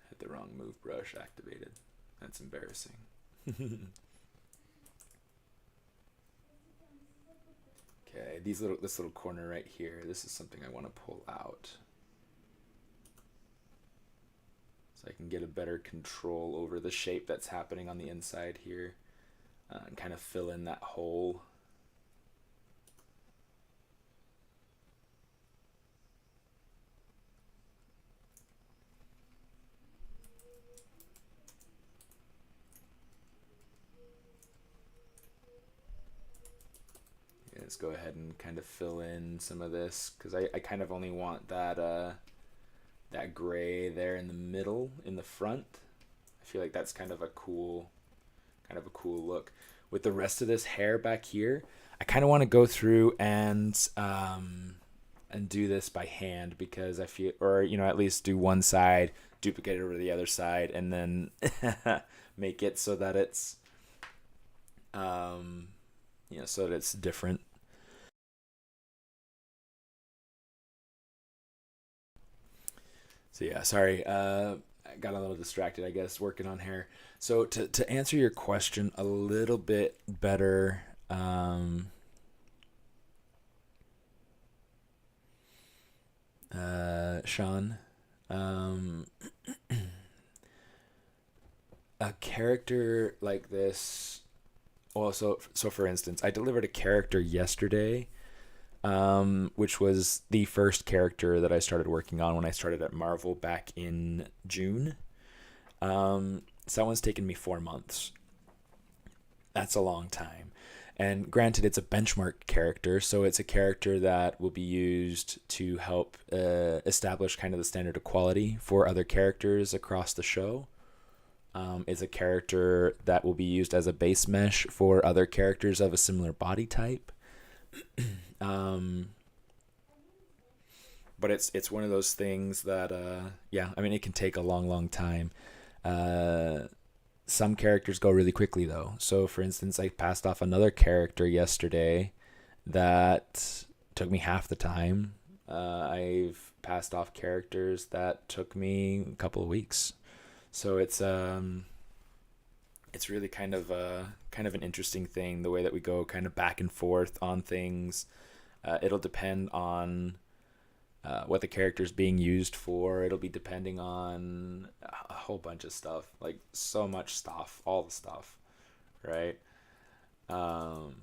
A: Had the wrong move brush activated. That's embarrassing. Okay, this little corner right here, this is something I want to pull out. So I can get a better control over the shape that's happening on the inside here, and kind of fill in that hole. Let's go ahead and kind of fill in some of this, because I kind of only want that gray there in the middle, in the front. I feel like that's kind of a cool look. With the rest of this hair back here, I kind of want to go through and do this by hand, because I feel, or at least do one side, duplicate it over the other side, and then make it so that it's so that it's different. So yeah, sorry, I got a little distracted, I guess, working on hair. So to answer your question a little bit better, Sean, um, a character like this. Well, so for instance, I delivered a character yesterday, which was the first character that I started working on when I started at Marvel back in June. So that one's taken me 4 months. That's a long time. And granted, it's a benchmark character, so it's a character that will be used to help establish kind of the standard of quality for other characters across the show. It's a character that will be used as a base mesh for other characters of a similar body type. But it's one of those things that it can take a long time. Some characters go really quickly though. So for instance, I passed off another character yesterday that took me half the time I've passed off characters that took me a couple of weeks. So it's really kind of an interesting thing, the way that we go kind of back and forth on things. It'll depend on what the character is being used for. It'll be depending on a whole bunch of stuff, like so much stuff, all the stuff, right? Um,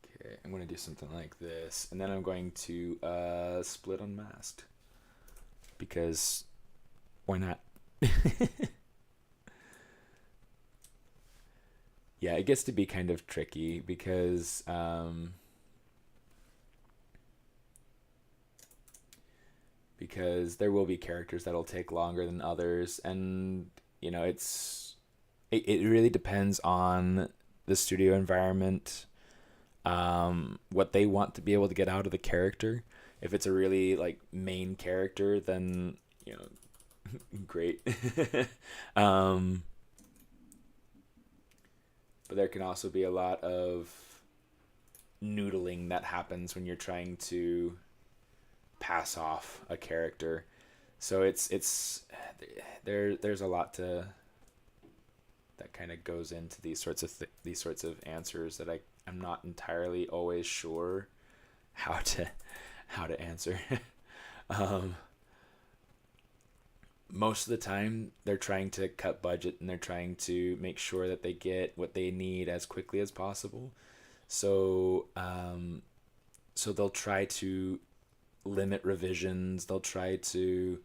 A: okay, I'm going to do something like this, and then I'm going to split unmasked, because why not? Yeah, it gets to be kind of tricky because there will be characters that'll take longer than others, and it really depends on the studio environment, what they want to be able to get out of the character. If it's a really like main character, then great. um, but there can also be a lot of noodling that happens when you're trying to pass off a character. So there's a lot that kind of goes into these sorts of answers that I'm not entirely always sure how to answer. um, Most of the time they're trying to cut budget, and they're trying to make sure that they get what they need as quickly as possible. So they'll try to limit revisions. They'll try to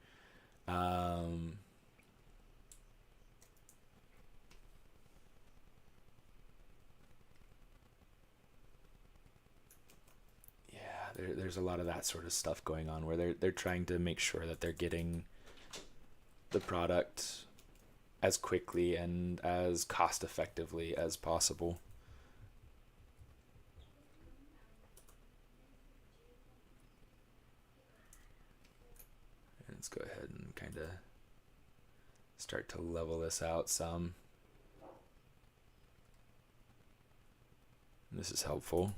A: there's a lot of that sort of stuff going on, where they're trying to make sure that they're getting the product as quickly and as cost effectively as possible. Let's go ahead and kind of start to level this out some. And this is helpful.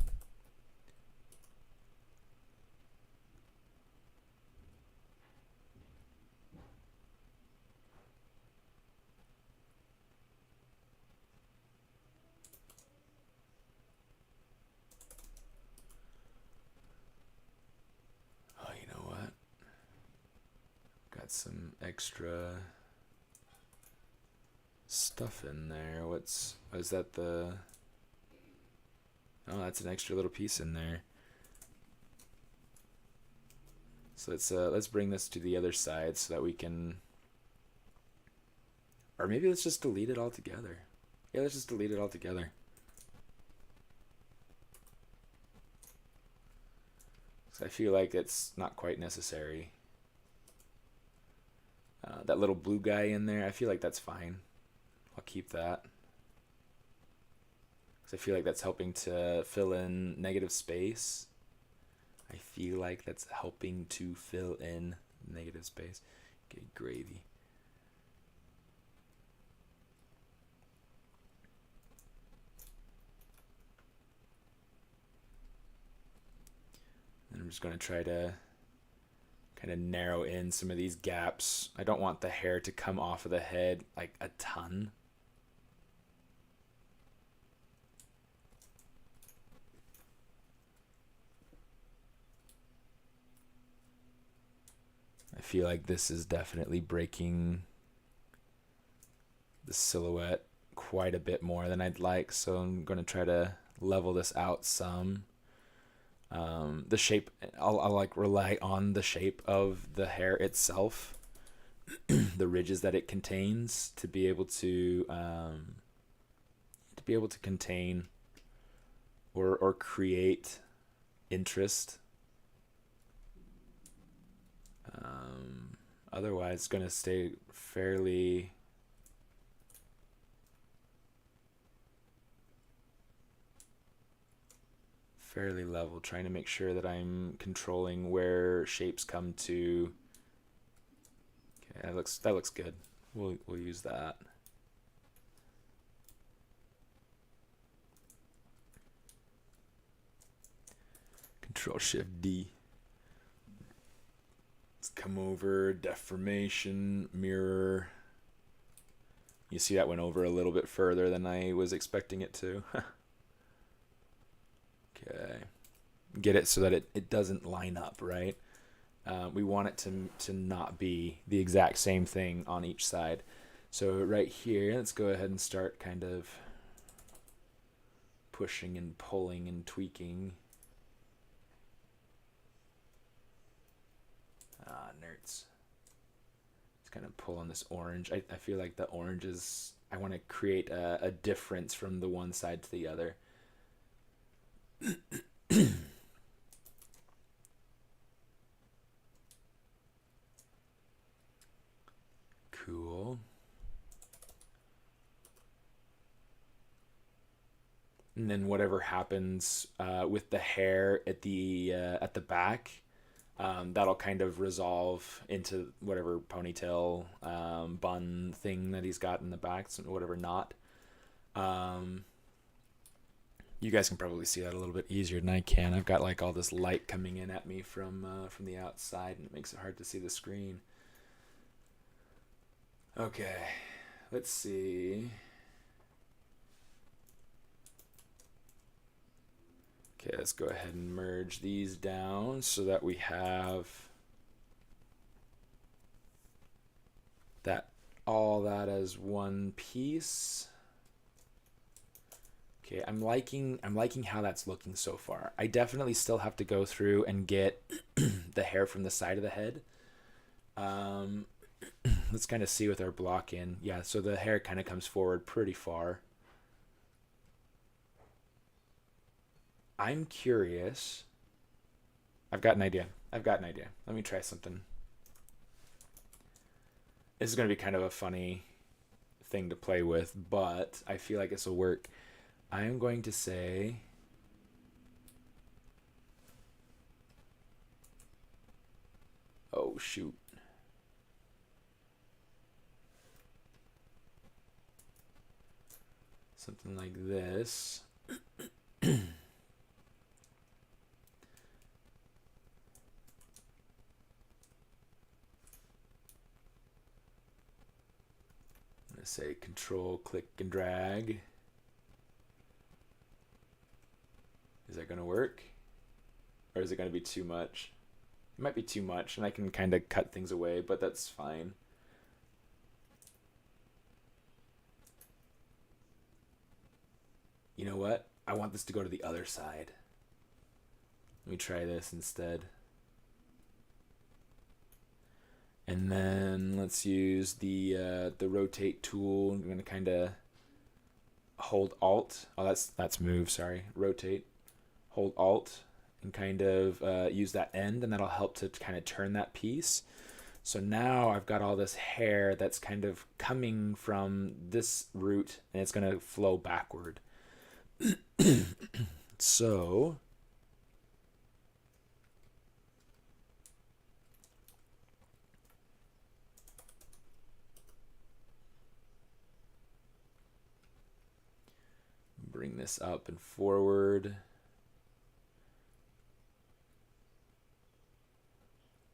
A: Oh, you know what? Got some extra stuff in there. Is that the... Oh, that's an extra little piece in there. So let's bring this to the other side so that we can, or maybe let's just delete it altogether. Yeah, let's just delete it altogether. So I feel like it's not quite necessary. That little blue guy in there, I feel like that's fine. I'll keep that. I feel like that's helping to fill in negative space. I feel like that's helping to fill in negative space. Okay, gravy. And I'm just going to try to kind of narrow in some of these gaps. I don't want the hair to come off of the head like a ton. I feel like this is definitely breaking the silhouette quite a bit more than I'd like, so I'm going to try to level this out some. The shape, I'll like rely on the shape of the hair itself, the ridges that it contains, to be able to contain or create interest. Otherwise, it's going to stay fairly fairly level, trying to make sure that I'm controlling where shapes come to. Okay, that looks good. We'll use that. Control Shift D. Let's come over, deformation, mirror. You see that went over a little bit further than I was expecting it to. Okay. Get it so that it doesn't line up, right? We want it to not be the exact same thing on each side. So right here, let's go ahead and start kind of pushing and pulling and tweaking. Nerds. Let's kind of pull on this orange. I feel like the orange is, I want to create a difference from the one side to the other. Cool. And then whatever happens with the hair at the back, that'll kind of resolve into whatever ponytail bun thing that he's got in the back, so whatever knot. You guys can probably see that a little bit easier than I can. I've got like all this light coming in at me from the outside, and it makes it hard to see the screen. Okay, let's see. Okay, let's go ahead and merge these down so that we have that all that as one piece. Okay, I'm liking how that's looking so far. I definitely still have to go through and get the hair from the side of the head. Let's kind of see with our block in. Yeah, so the hair kind of comes forward pretty far. I'm curious. I've got an idea. Let me try something. This is going to be kind of a funny thing to play with, but I feel like this will work. I am going to say, oh shoot. Something like this. Say control, click, and drag. Is that going to work? Or is it going to be too much? It might be too much, and I can kind of cut things away, but that's fine. You know what? I want this to go to the other side. Let me try this instead. And then let's use the rotate tool. I'm going to kind of hold Alt. Oh, that's move, sorry. Rotate. Hold Alt and kind of use that end, and that'll help to kind of turn that piece. So now I've got all this hair that's kind of coming from this root, and it's going to flow backward. So bring this up and forward.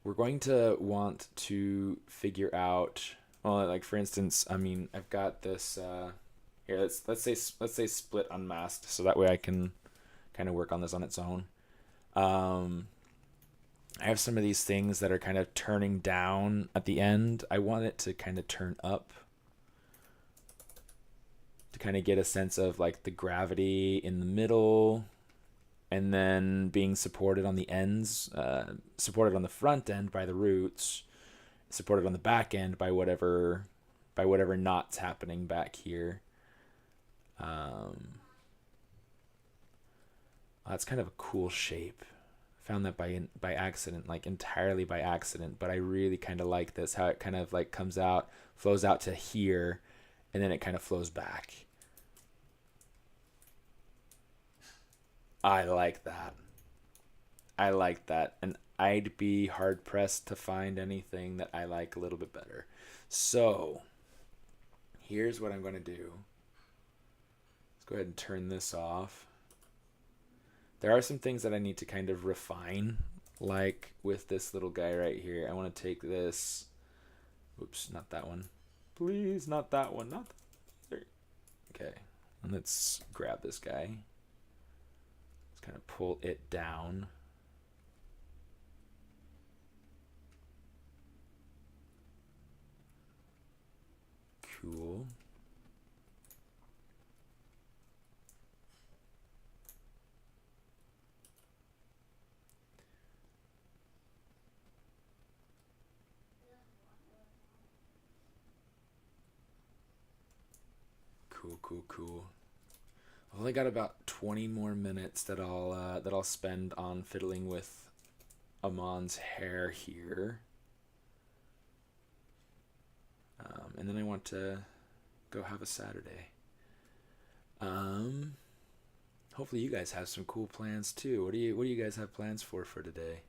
A: We're going to want to figure out, well, like for instance, I mean, I've got this here. Let's say split unmasked, so that way I can kind of work on this on its own. I have some of these things that are kind of turning down at the end. I want it to kind of turn up, to kind of get a sense of like the gravity in the middle, and then being supported on the ends, supported on the front end by the roots, supported on the back end by whatever knot's happening back here. That's kind of a cool shape. Found that by accident, like entirely by accident, but I really kind of like this, how it kind of like comes out, flows out to here, and then it kind of flows back. I like that. I like that. And I'd be hard pressed to find anything that I like a little bit better. So here's what I'm going to do. Let's go ahead and turn this off. There are some things that I need to kind of refine, like with this little guy right here. I want to take this. Oops, not that one. Please, not that one. Not there. Okay, and let's grab this guy. Let's kind of pull it down. Cool. Cool. I've only got about 20 more minutes that I'll spend on fiddling with Amon's hair here, and then I want to go have a Saturday. Hopefully you guys have some cool plans too. What do you guys have plans for today?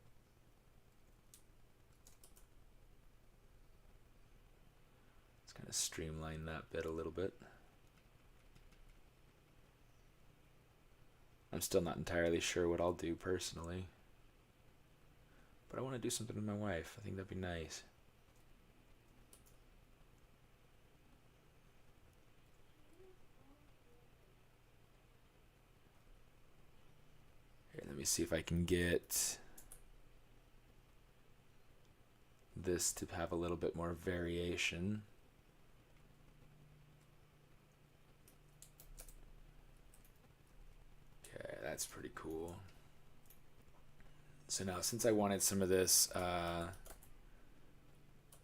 A: Let's kind of streamline that bit a little bit. I'm still not entirely sure what I'll do personally, but I want to do something with my wife. I think that'd be nice. Here, let me see if I can get this to have a little bit more variation. That's pretty cool. So now, since I wanted some of this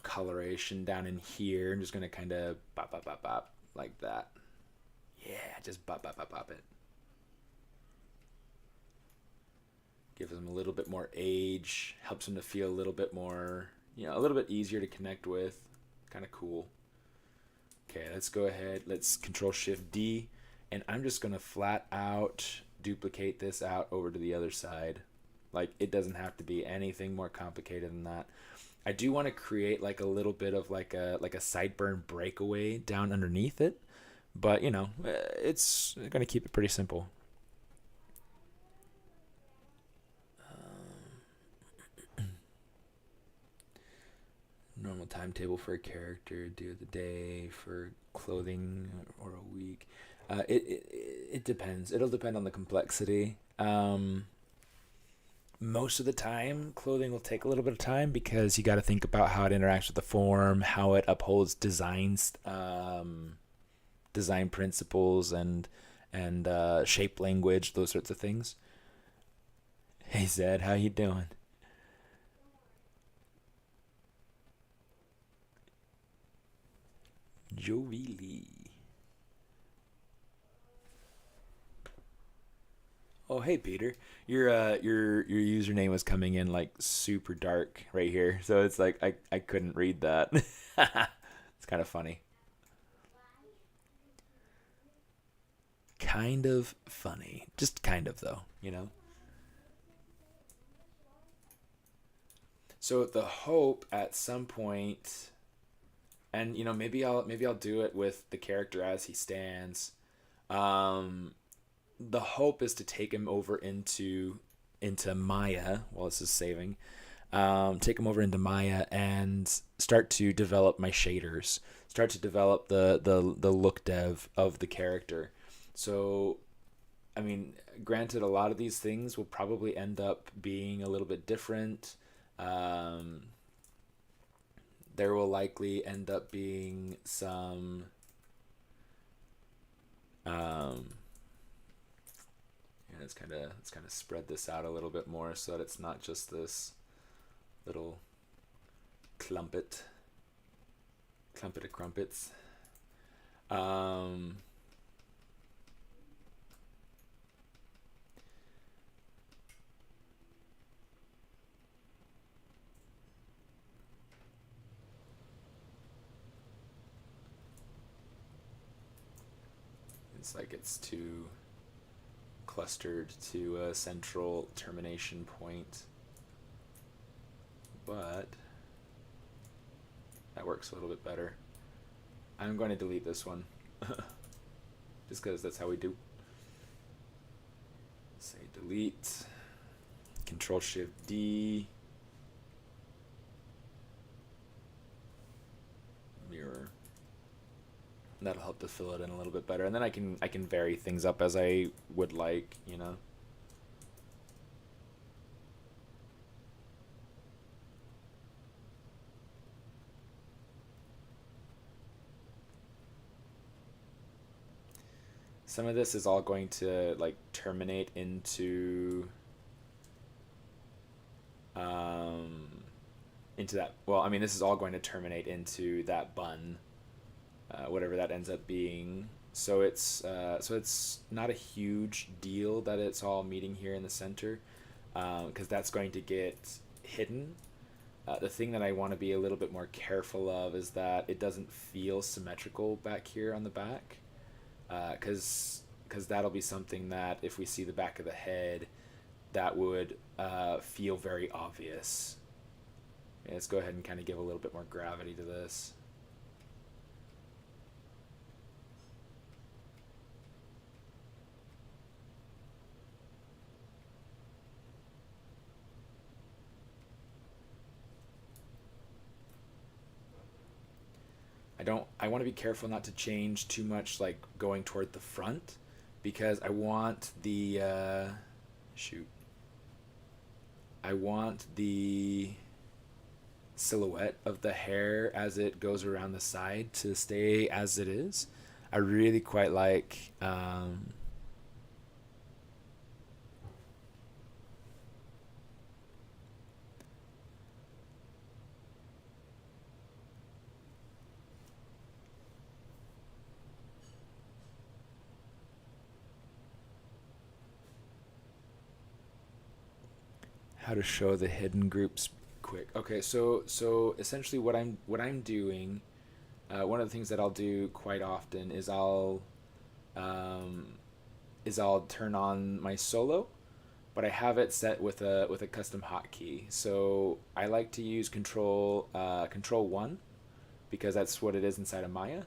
A: coloration down in here, I'm just gonna kind of bop like that. Yeah, just bop it. Gives them a little bit more age, helps them to feel a little bit more, a little bit easier to connect with. Kind of cool. Okay, let's go ahead. Let's Control-Shift-D, and I'm just gonna flat out duplicate this out over to the other side. Like, it doesn't have to be anything more complicated than that. I do want to create like a little bit of like a sideburn breakaway down underneath it, but it's going to keep it pretty simple. Normal timetable for a character, due of the day, for clothing or a week. It depends. It'll depend on the complexity. Most of the time, clothing will take a little bit of time because you got to think about how it interacts with the form, how it upholds design principles, and shape language, those sorts of things. Hey Zed, how you doing? Jovi Lee. Oh, hey Peter. Your username was coming in like super dark right here, so it's like I couldn't read that. It's kind of funny. Kind of funny, just kind of though. So the hope at some point, and maybe I'll do it with the character as he stands. Um, the hope is to take him over into Maya while this is saving. Take him over into Maya and start to develop my shaders. Start to develop the look dev of the character. So, I mean, granted, a lot of these things will probably end up being a little bit different. Um, there will likely end up being some. Let's kind of spread this out a little bit more so that it's not just this little clumpet of crumpets. It's like it's too clustered to a central termination point, but that works a little bit better. I'm going to delete this one just because that's how we do. Say delete, Control Shift D, mirror. That'll help to fill it in a little bit better, and then I can vary things up as I would like, you know. Some of this is all going to like terminate into that. Well, I mean, this is all going to terminate into that bun, whatever that ends up being. So it's not a huge deal that it's all meeting here in the center, because that's going to get hidden. The thing that I want to be a little bit more careful of is that it doesn't feel symmetrical back here on the back. Because that'll be something that if we see the back of the head, that would feel very obvious. Okay, let's go ahead and kind of give a little bit more gravity to this. I want to be careful not to change too much, like going toward the front, because I want the I want the silhouette of the hair as it goes around the side to stay as it is. I really quite like how to show the hidden groups quick. Okay, so essentially what I'm doing, one of the things that I'll do quite often is I'll turn on my solo, but I have it set with a custom hotkey. So I like to use Control 1 because that's what it is inside of Maya.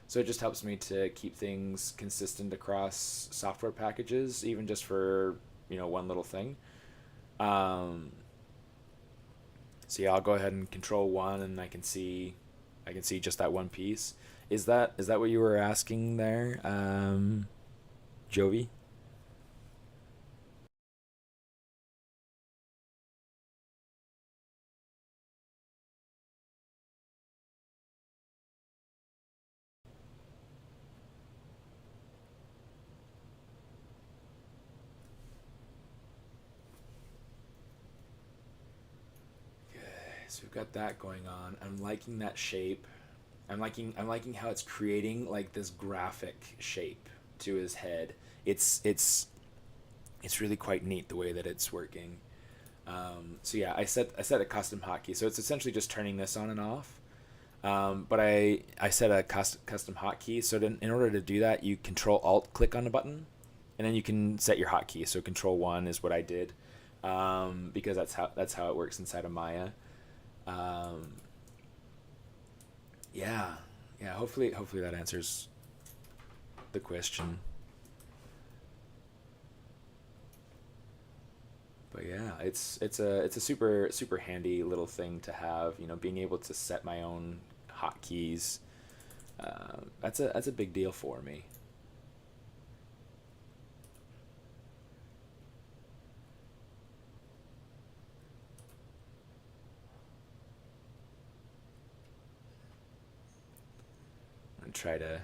A: So it just helps me to keep things consistent across software packages, even just for one little thing. So yeah, I'll go ahead and Control 1, and I can see just that one piece. Is that what you were asking there, Jovi? So we've got that going on. I'm liking that shape. I'm liking how it's creating like this graphic shape to his head. It's really quite neat the way that it's working. So yeah, I set a custom hotkey. So it's essentially just turning this on and off. But I set a custom hotkey. So in order to do that, you Control Alt click on the button, and then you can set your hotkey. So Control 1 is what I did, because that's how it works inside of Maya. Yeah. Hopefully that answers the question. But yeah, it's a super handy little thing to have. Being able to set my own hotkeys. That's a big deal for me. Try to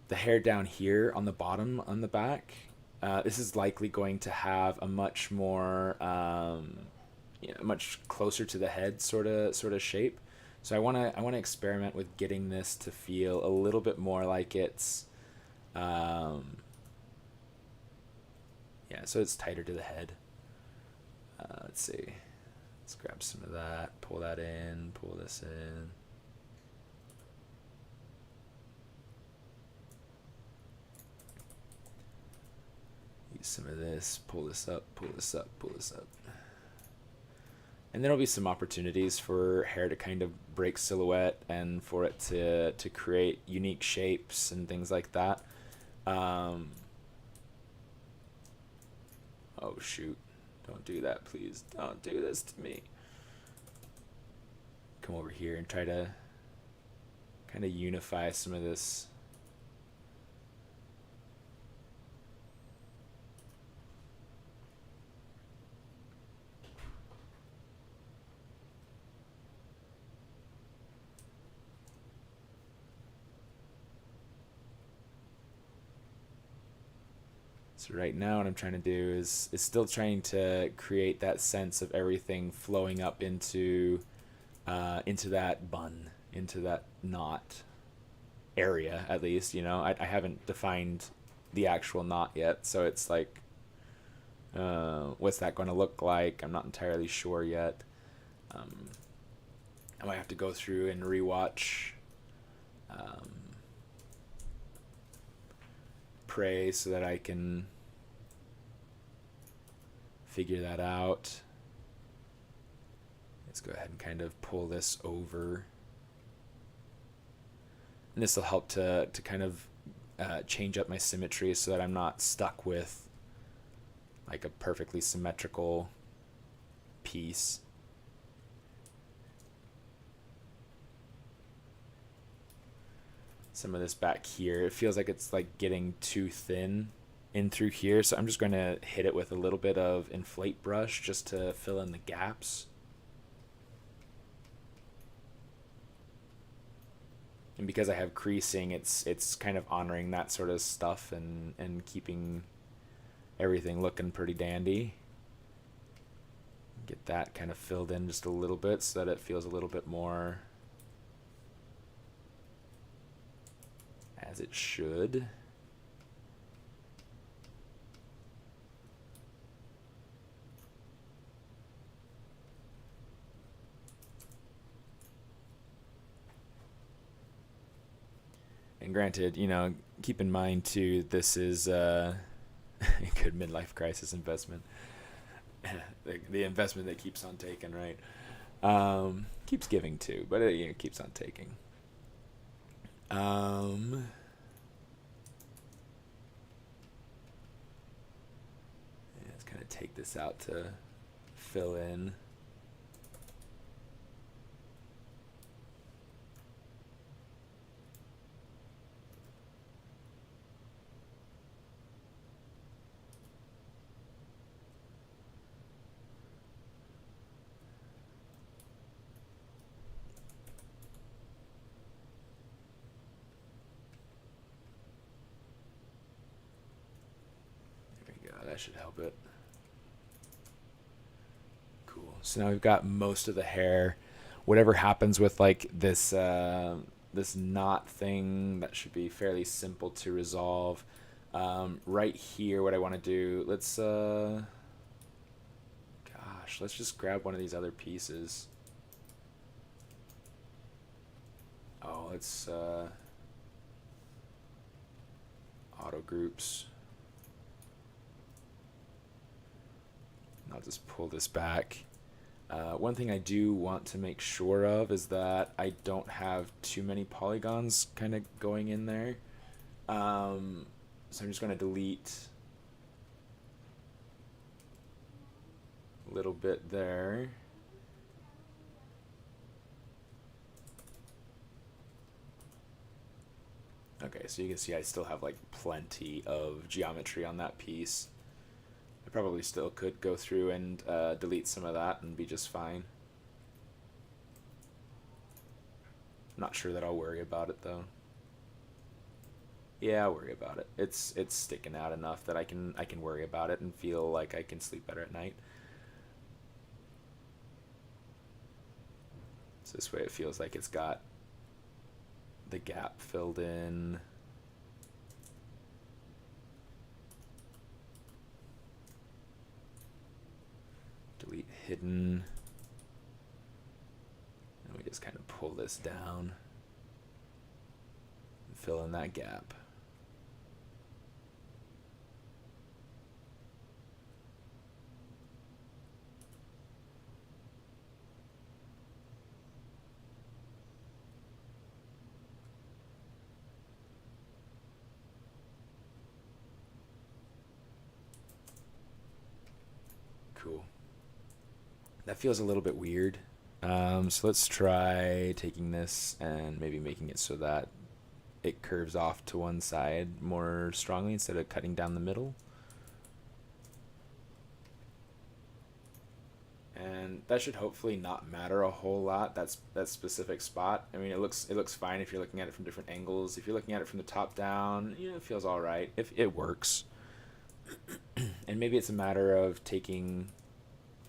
A: the hair down here on the bottom on the back, this is likely going to have a much more much closer to the head sort of shape. So I want to experiment with getting this to feel a little bit more like it's yeah, so it's tighter to the head. Let's see, let's grab some of that, pull that in, pull this in. Use some of this, pull this up, pull this up, pull this up. And there'll be some opportunities for hair to kind of break silhouette and for it to create unique shapes and things like that. Oh shoot, don't do that, please. Don't do this to me. Come over here and try to kind of unify some of this. So right now what I'm trying to do is still trying to create that sense of everything flowing up into that bun, into that knot area, at least, you know. I haven't defined the actual knot yet, so it's like, what's that going to look like? I'm not entirely sure yet. I might have to go through and rewatch Pray so that I can figure that out. Let's go ahead and kind of pull this over. And this will help to kind of change up my symmetry so that I'm not stuck with like a perfectly symmetrical piece. Some of this back here, it feels like it's like getting too thin in through here, so I'm just going to hit it with a little bit of inflate brush just to fill in the gaps. And because I have creasing, it's kind of honoring that sort of stuff and keeping everything looking pretty dandy. Get that kind of filled in just a little bit so that it feels a little bit more as it should. And granted, you know, keep in mind too, this is a good midlife crisis investment. the investment that keeps on taking, right? Keeps giving too, but it, you know, keeps on taking. Let's kind of take this out to fill in. That should help it. Cool. So now we've got most of the hair. Whatever happens with like this this knot thing, that should be fairly simple to resolve. Right here, what I want to do, let's let's just grab one of these other pieces. Oh, let's auto groups. I'll just pull this back. One thing I do want to make sure of is that I don't have too many polygons kind of going in there. So I'm just going to delete a little bit there. Okay, so you can see I still have like plenty of geometry on that piece. I probably still could go through and delete some of that and be just fine. I'm not sure that I'll worry about it though. Yeah, I'll worry about it. It's sticking out enough that I can worry about it and feel like I can sleep better at night. So this way it feels like it's got the gap filled in. Delete hidden. And we just kind of pull this down and fill in that gap. Cool. That feels a little bit weird. So let's try taking this and maybe making it so that it curves off to one side more strongly instead of cutting down the middle. And that should hopefully not matter a whole lot. That specific spot. I mean, it looks fine if you're looking at it from different angles. If you're looking at it from the top down, you know, it feels all right. If it works. And maybe it's a matter of taking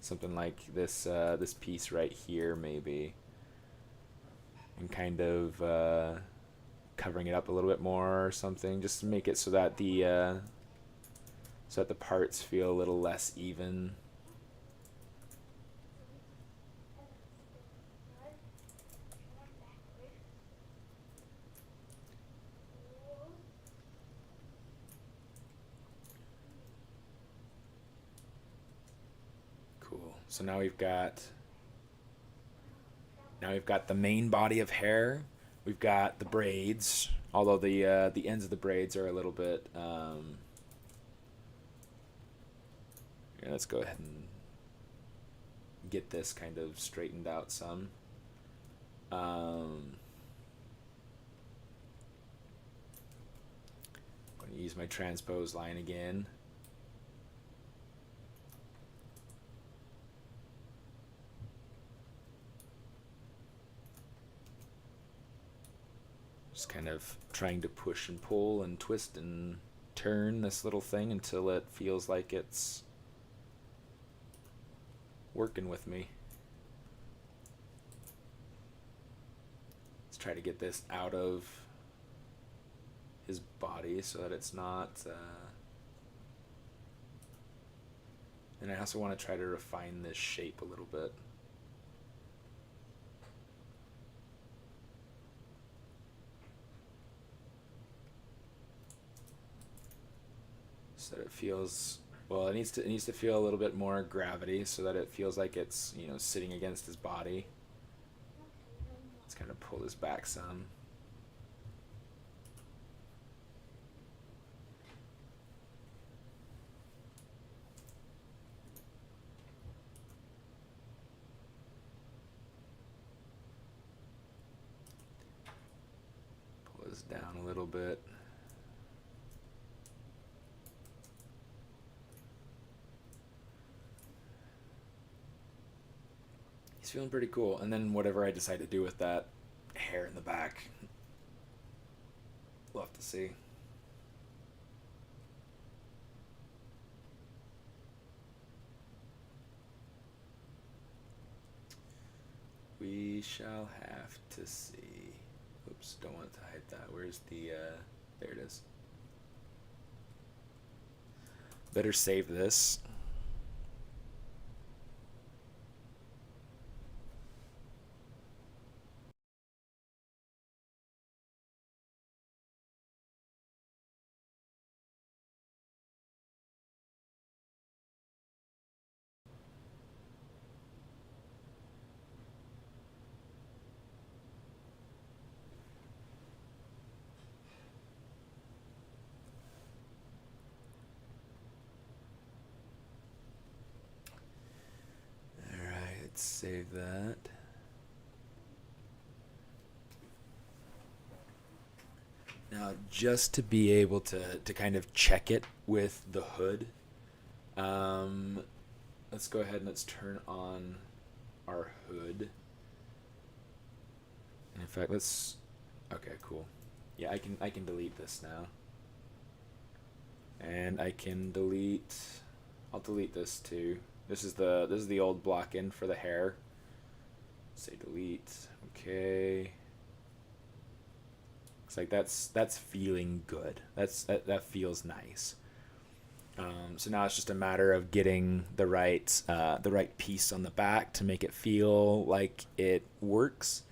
A: something like this this piece right here, maybe, and kind of covering it up a little bit more or something, just to make it so that the parts feel a little less even. Cool. So now we've got the main body of hair. We've got the braids, although the ends of the braids are a little bit. Yeah, let's go ahead and get this kind of straightened out some. I'm going to use my transpose line again. Just kind of trying to push and pull and twist and turn this little thing until it feels like it's working with me. Let's try to get this out of his body so that it's not and I also want to try to refine this shape a little bit. So that it feels, well, it needs to feel a little bit more gravity so that it feels like it's, you know, sitting against his body. Let's kind of pull this back some. Pull this down a little bit. He's feeling pretty cool. And then whatever I decide to do with that hair in the back, we'll have to see. We shall have to see. Oops, don't want to hide that. Where's the, there it is. Better save this. Let's save that. Now, just to be able to kind of check it with the hood, let's go ahead and let's turn on our hood. And in fact, let's, okay, cool. Yeah, I can delete this now. And I can delete, I'll delete this too. This is the old block in for the hair. Say delete. Okay. Looks like that's feeling good. That feels nice. So now it's just a matter of getting the right piece on the back to make it feel like it works.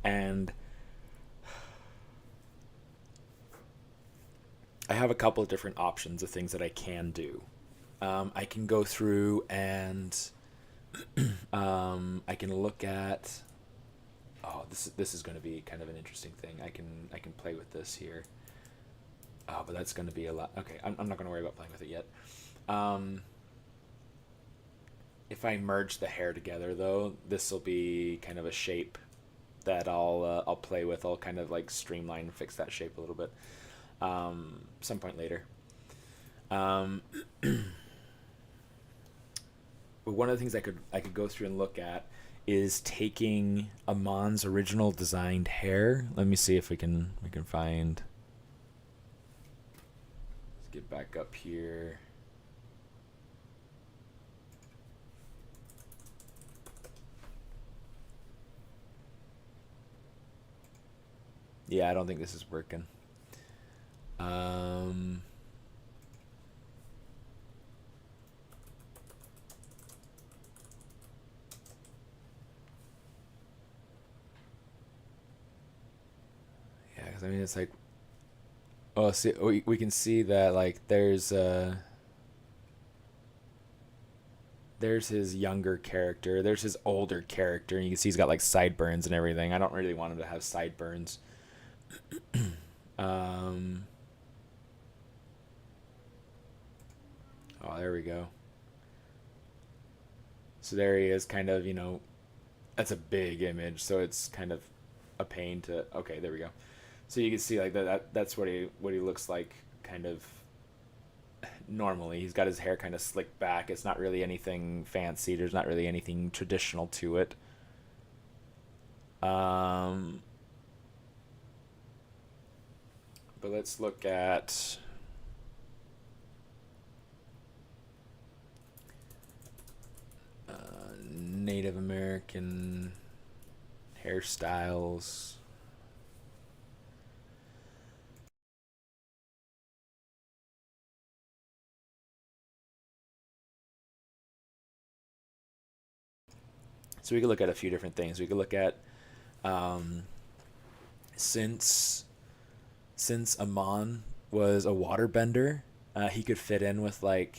A: And I have a couple of different options of things that I can do. I can go through and I can look at. Oh, this is going to be kind of an interesting thing. I can play with this here. Oh, but that's going to be a lot. Okay, I'm not going to worry about playing with it yet. If I merge the hair together, though, this will be kind of a shape that I'll play with. I'll kind of like streamline and fix that shape a little bit some point later. Um, but one of the things I could go through and look at is taking Amon's original designed hair. Let me see if we can find. Let's get back up here. Yeah, I don't think this is working. Um, yeah, 'cause I mean it's like, oh, see, we can see that like there's his younger character, there's his older character, and you can see he's got like sideburns and everything. I don't really want him to have sideburns. Um, oh, there we go. So there he is, kind of, that's a big image, so it's kind of a pain to. Okay, there we go. So you can see like that's what he looks like, kind of normally. He's got his hair kind of slicked back. It's not really anything fancy. There's not really anything traditional to it. Um, but let's look at Native American hairstyles. So we could look at a few different things. We could look at um, since since Amon was a waterbender, he could fit in with like,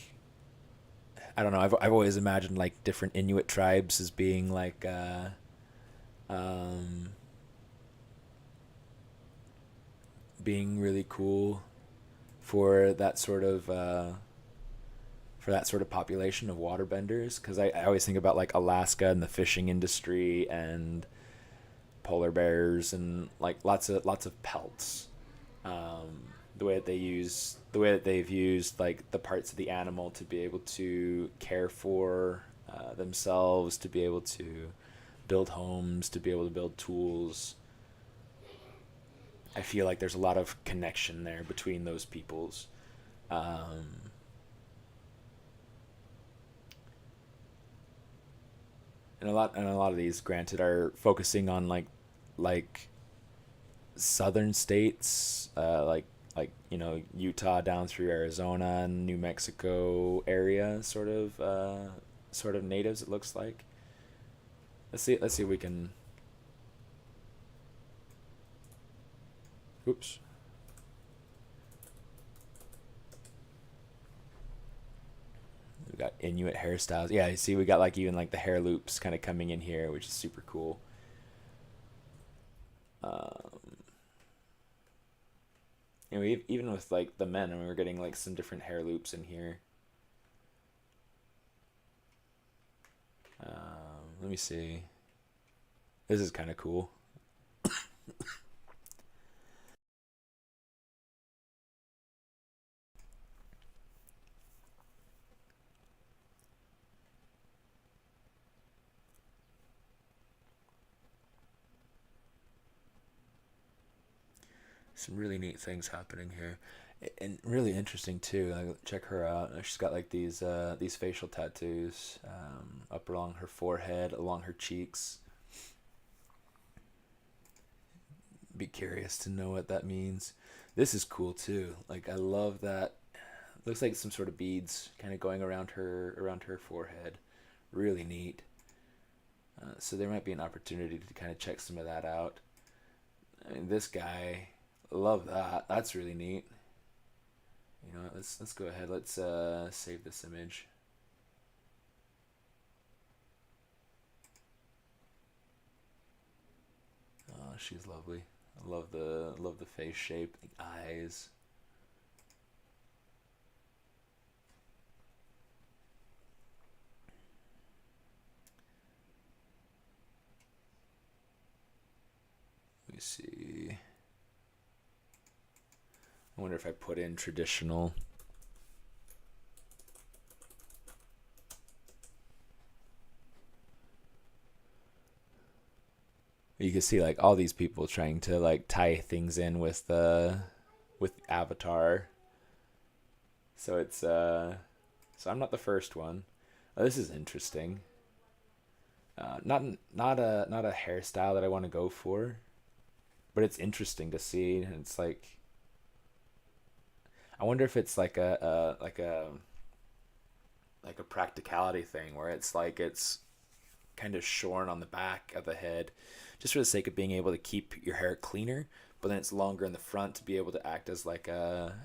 A: I don't know. I've always imagined like different Inuit tribes as being like um, being really cool for that sort of population of waterbenders, because I always think about like Alaska and the fishing industry and polar bears and like lots of pelts. The way that they've used like the parts of the animal to be able to care for themselves, to be able to build homes, to be able to build tools. I feel like there's a lot of connection there between those peoples. Um, and a lot of these, granted, are focusing on like southern states, like Utah down through Arizona and New Mexico area, sort of natives. It looks like. Let's see if we can. Oops. We got Inuit hairstyles. Yeah, you see, we got like even like the hair loops kind of coming in here, which is super cool. Um, even with like the men, and we were getting like some different hair loops in here. Let me see. This is kind of cool. Some really neat things happening here, and really interesting too. Like, check her out. She's got like these facial tattoos up along her forehead, along her cheeks. Be curious to know what that means. This is cool too. Like, I love that. Looks like some sort of beads kind of going around her forehead. Really neat. So there might be an opportunity to kind of check some of that out. I mean, this guy, love that. That's really neat. You know what, let's go ahead. Let's save this image. Oh, she's lovely. I love the face shape, the eyes. see. I wonder if I put in traditional. You can see like all these people trying to like tie things in with Avatar. So it's so I'm not the first one. Oh, this is interesting. Not a hairstyle that I want to go for, but it's interesting to see. And it's like, I wonder if it's like a practicality thing where it's like it's kind of shorn on the back of the head, just for the sake of being able to keep your hair cleaner, but then it's longer in the front to be able to act as like a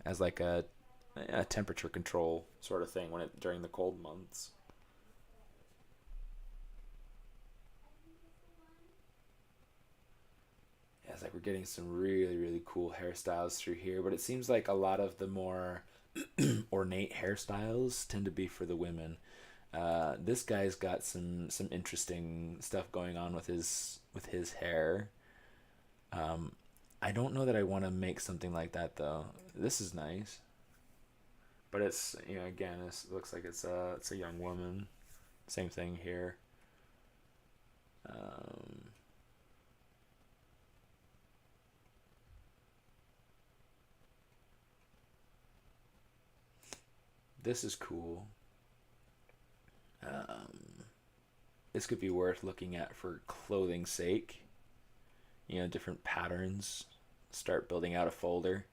A: temperature control sort of thing during the cold months. Yeah, it's like we're getting some really, really cool hairstyles through here, but it seems like a lot of the more ornate hairstyles tend to be for the women. This guy's got some interesting stuff going on with his hair. I don't know that I want to make something like that though. This is nice, but it's, again, it looks like it's a young woman. Same thing here. This is cool. This could be worth looking at for clothing's sake. Different patterns. Start building out a folder.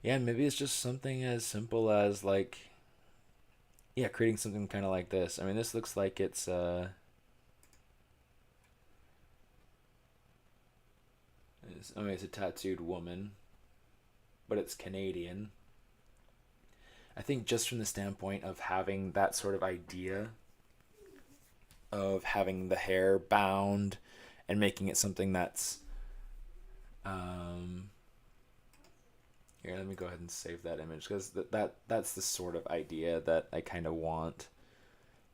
A: Yeah, maybe it's just something as simple as like, yeah, creating something kind of like this. I mean, this looks like it's a tattooed woman, but it's Canadian. I think just from the standpoint of having that sort of idea of having the hair bound and making it something that's here, let me go ahead and save that image, because that's the sort of idea that I kind of want.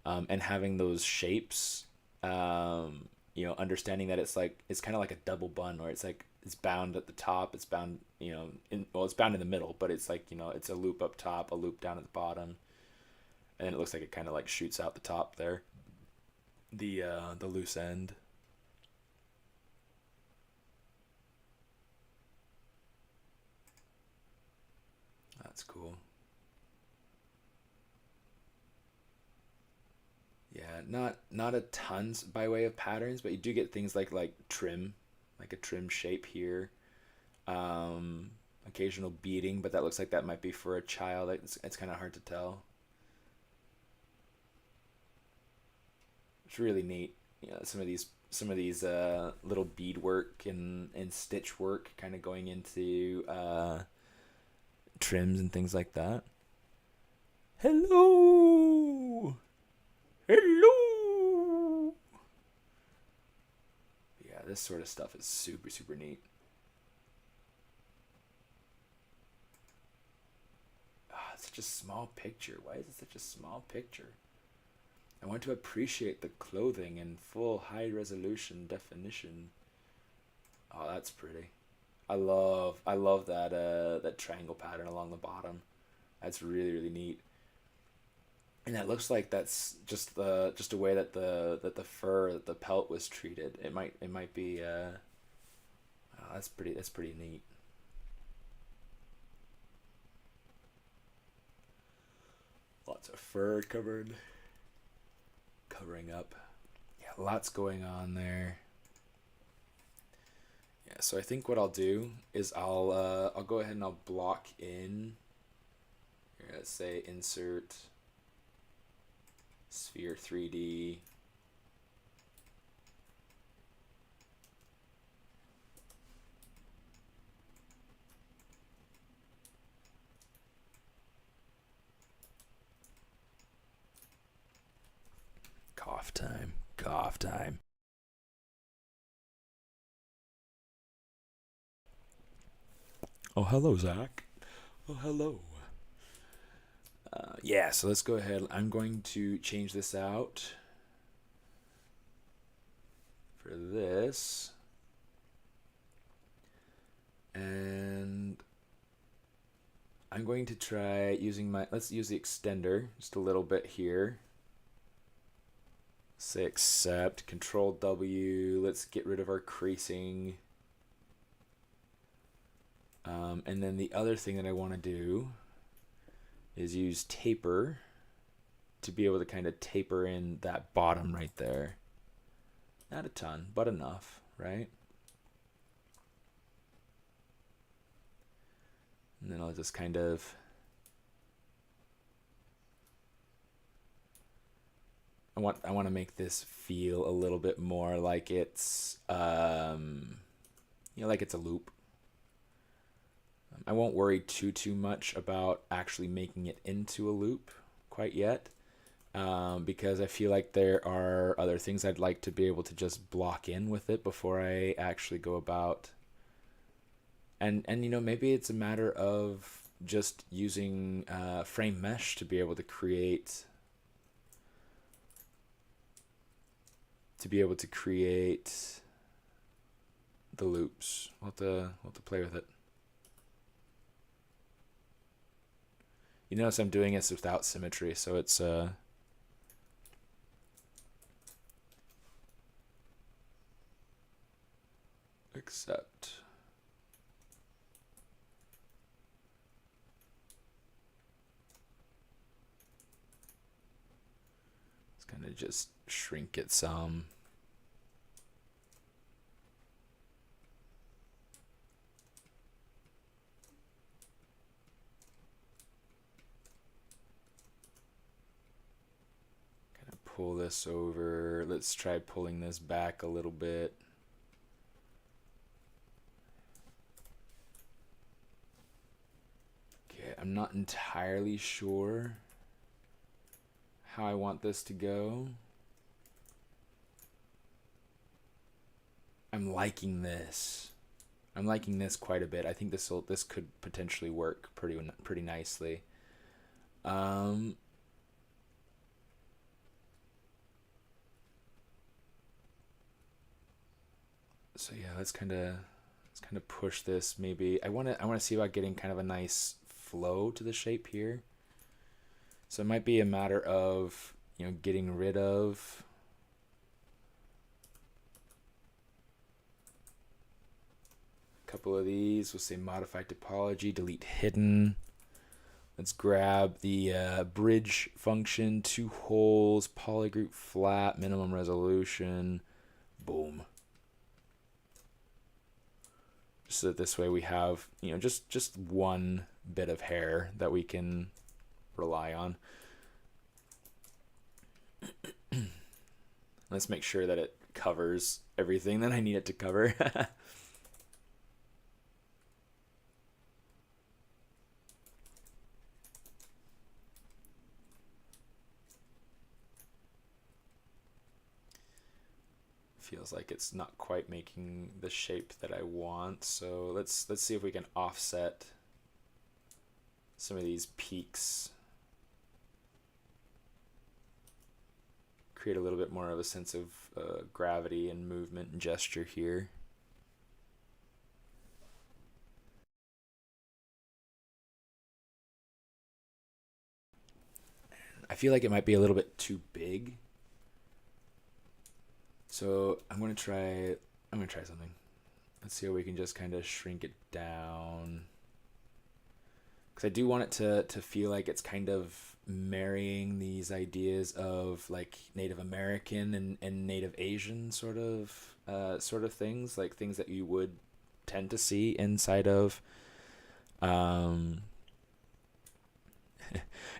A: And having those shapes, understanding that it's kind of like a double bun, where it's bound at the top, it's bound, it's bound in the middle, but it's like, it's a loop up top, a loop down at the bottom, and then it looks like it kind of like shoots out the top there, the loose end. That's cool. Yeah, not a tons by way of patterns, but you do get things like trim, like a trim shape here. Occasional beading, but that looks like that might be for a child. It's kind of hard to tell. It's really neat. Some of these little beadwork and stitch work kind of going into trims and things like that. Hello. Hello. Yeah, this sort of stuff is super, super neat. It's such a small picture. Why is it such a small picture? I want to appreciate the clothing in full high resolution definition. Oh, that's pretty. I love that triangle pattern along the bottom. That's really, really neat. And that looks like that's just a way that the fur, that the pelt was treated. It might be oh, that's pretty neat. Lots of fur covering up. Yeah, lots going on there. Yeah, so I think what I'll do is I'll go ahead and I'll block in. Here, let's say insert sphere 3D. Cough time. Cough time. Oh, hello, Zach. Oh, hello. Yeah, so let's go ahead. I'm going to change this out for this. And I'm going to try using let's use the extender just a little bit here. Say accept, Control W. Let's get rid of our creasing. And then the other thing that I want to do is use taper to be able to kind of taper in that bottom right there. Not a ton, but enough, right? And then I'll just kind of I want to make this feel a little bit more like it's like it's a loop. I won't worry too much about actually making it into a loop quite yet, because I feel like there are other things I'd like to be able to just block in with it before I actually go about. And maybe it's a matter of just using frame mesh to be able to create the loops. We'll have to play with it. You notice I'm doing this without symmetry, so it's accept. Let's kind of just shrink it some. Pull this over. Let's try pulling this back a little bit. Okay, I'm not entirely sure how I want this to go. I'm liking this. I'm liking this quite a bit. I think this could potentially work pretty nicely. So yeah, let's kind of push this. Maybe I want to see about getting kind of a nice flow to the shape here. So it might be a matter of getting rid of a couple of these. We'll say modify topology, delete hidden. Let's grab the bridge function, 2 holes, polygroup flat, minimum resolution. Boom. So that this way we have just one bit of hair that we can rely on. Let's make sure that it covers everything that I need it to cover. Feels like it's not quite making the shape that I want, so let's see if we can offset some of these peaks, create a little bit more of a sense of gravity and movement and gesture here. I feel like it might be a little bit too big. So I'm gonna try something. Let's see how we can just kind of shrink it down. Because I do want it to feel like it's kind of marrying these ideas of like Native American and Native Asian sort of things, like things that you would tend to see inside of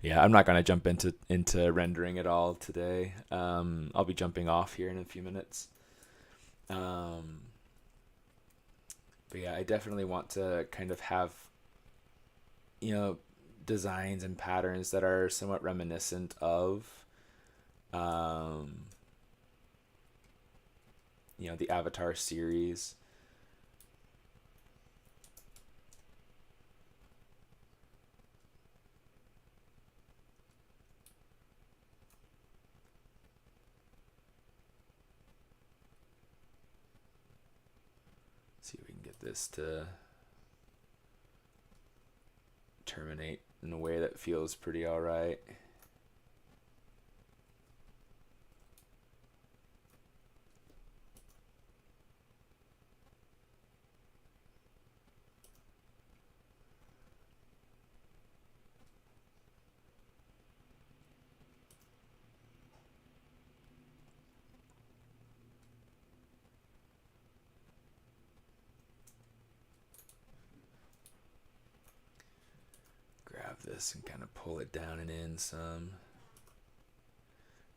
A: yeah, I'm not going to jump into rendering at all today. I'll be jumping off here in a few minutes. But yeah, I definitely want to kind of have, designs and patterns that are somewhat reminiscent of you know, the Avatar series. See if we can get this to terminate in a way that feels pretty all right. Grab this and kind of pull it down and in some.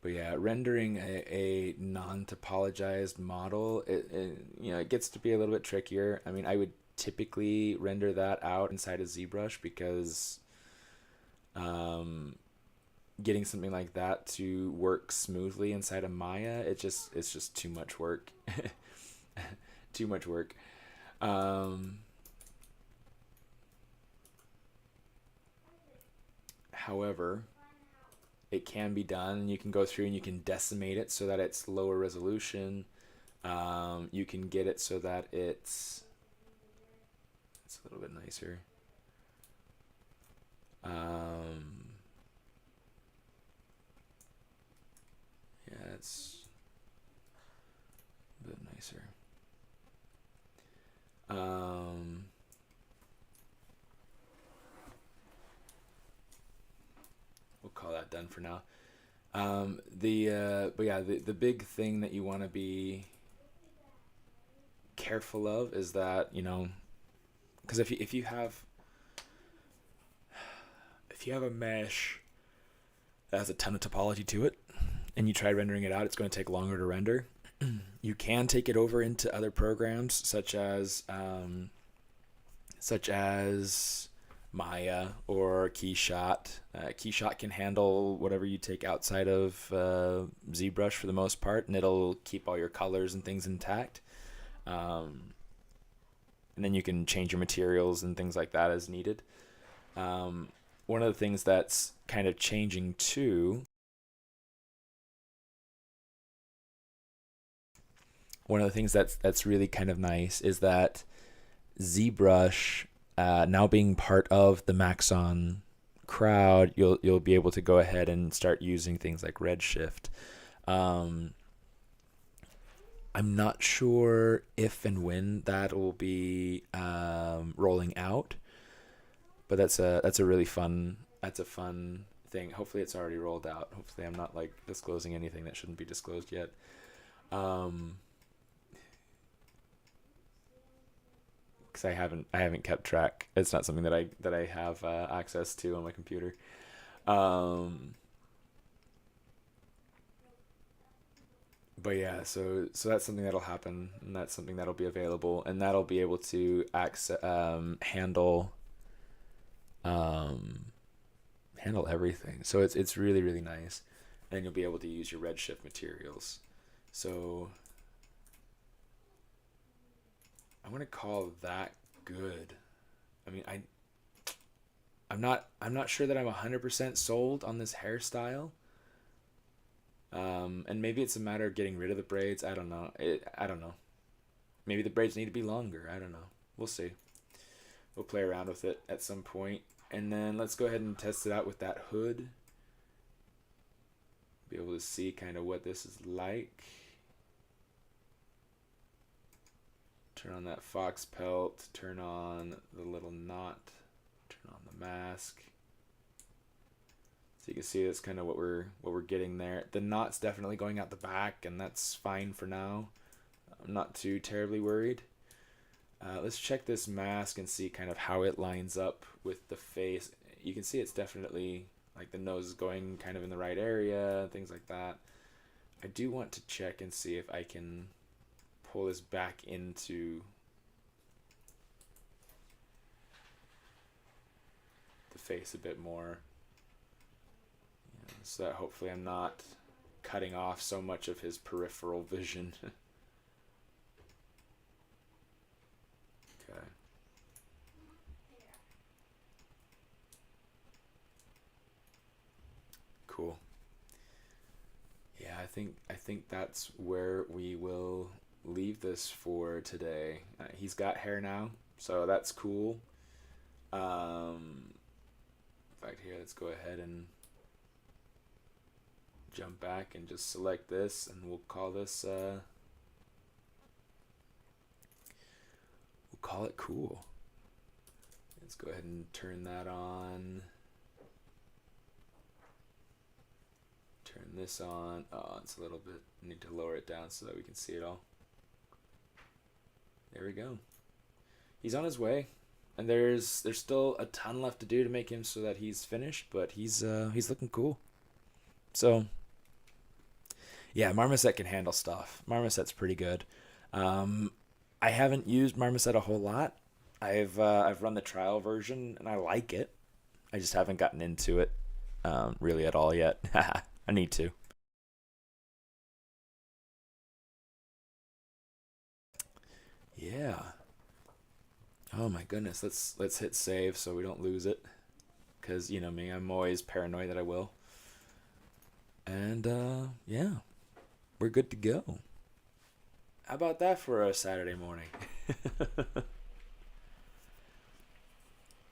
A: But yeah, rendering a non-topologized model, you know, it gets to be a little bit trickier. I mean, I would typically render that out inside of ZBrush because getting something like that to work smoothly inside of Maya, it's just too much work. Too much work. However, it can be done. You can go through and you can decimate it so that it's lower resolution. You can get it so that it's a little bit nicer. Yeah, it's a bit nicer. We'll call that done for now. But yeah, the big thing that you want to be careful of is that, you know, because if you have a mesh that has a ton of topology to it and you try rendering it out, it's going to take longer to render. You can take it over into other programs such as Maya or Keyshot. Keyshot can handle whatever you take outside of ZBrush for the most part, and it'll keep all your colors and things intact. And then you can change your materials and things like that as needed. One of the things that's kind of changing too, one of the things that's really kind of nice is that ZBrush, now being part of the Maxon crowd, you'll be able to go ahead and start using things like Redshift. I'm not sure if and when that will be rolling out, but that's a really fun thing. Hopefully it's already rolled out. Hopefully I'm not like disclosing anything that shouldn't be disclosed yet. Because I haven't kept track. It's not something that I have access to on my computer. But yeah, so that's something that'll happen, and that's something that'll be available, and that'll be able to handle everything. So it's really, really nice, and you'll be able to use your Redshift materials. So I'm gonna call that good. I mean, I'm not sure that I'm 100% sold on this hairstyle. And maybe it's a matter of getting rid of the braids. I don't know. I don't know. Maybe the braids need to be longer. I don't know. We'll see. We'll play around with it at some point. And then let's go ahead and test it out with that hood. Be able to see kind of what this is like. Turn on that fox pelt. Turn on the little knot. Turn on the mask. So you can see that's kind of what we're getting there. The knot's definitely going out the back, and that's fine for now. I'm not too terribly worried. Let's check this mask and see kind of how it lines up with the face. You can see it's definitely like the nose is going kind of in the right area, things like that. I do want to check and see if I can pull this back into the face a bit more. So that hopefully I'm not cutting off so much of his peripheral vision. cool. Yeah, I think that's where we will leave this for today. He's got hair now, so that's cool. In fact, here, let's go ahead and jump back and just select this, and we'll call this we'll call it cool. Let's go ahead and turn that on. Turn this on. Oh, it's a little bit, need to lower it down so that we can see it all. There we go. He's on his way, and there's still a ton left to do to make him so that he's finished, but he's looking cool. So yeah, Marmoset can handle stuff. Marmoset's pretty good. I haven't used Marmoset a whole lot. I've run the trial version and I like it. I just haven't gotten into it really at all yet. I need to. Yeah. Oh my goodness. Let's hit save so we don't lose it. Cause you know me, I'm always paranoid that I will. And yeah, we're good to go. How about that for a Saturday morning?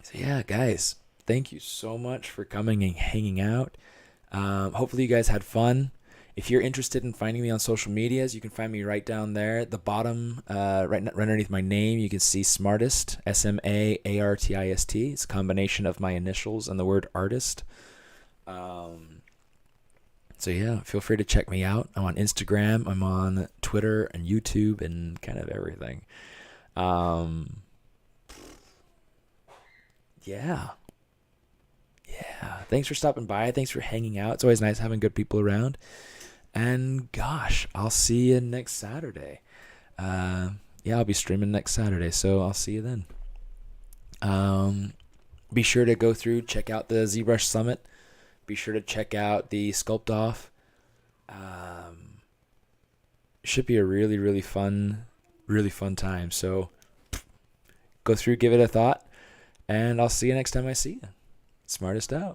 A: So yeah, guys, thank you so much for coming and hanging out. Hopefully you guys had fun. If you're interested in finding me on social medias, you can find me right down there at the bottom, right underneath my name. You can see SMAARTIST, SMAARTIST. It's a combination of my initials and the word artist. So yeah, feel free to check me out. I'm on Instagram. I'm on Twitter and YouTube and kind of everything. Yeah. Yeah. Thanks for stopping by. Thanks for hanging out. It's always nice having good people around. And gosh, I'll see you next Saturday. Yeah, I'll be streaming next Saturday, so I'll see you then. Be sure to go through, check out the ZBrush Summit. Be sure to check out the sculpt-off. Should be a really, really fun time. So go through, give it a thought, and I'll see you next time I see you. SMAARTIST out.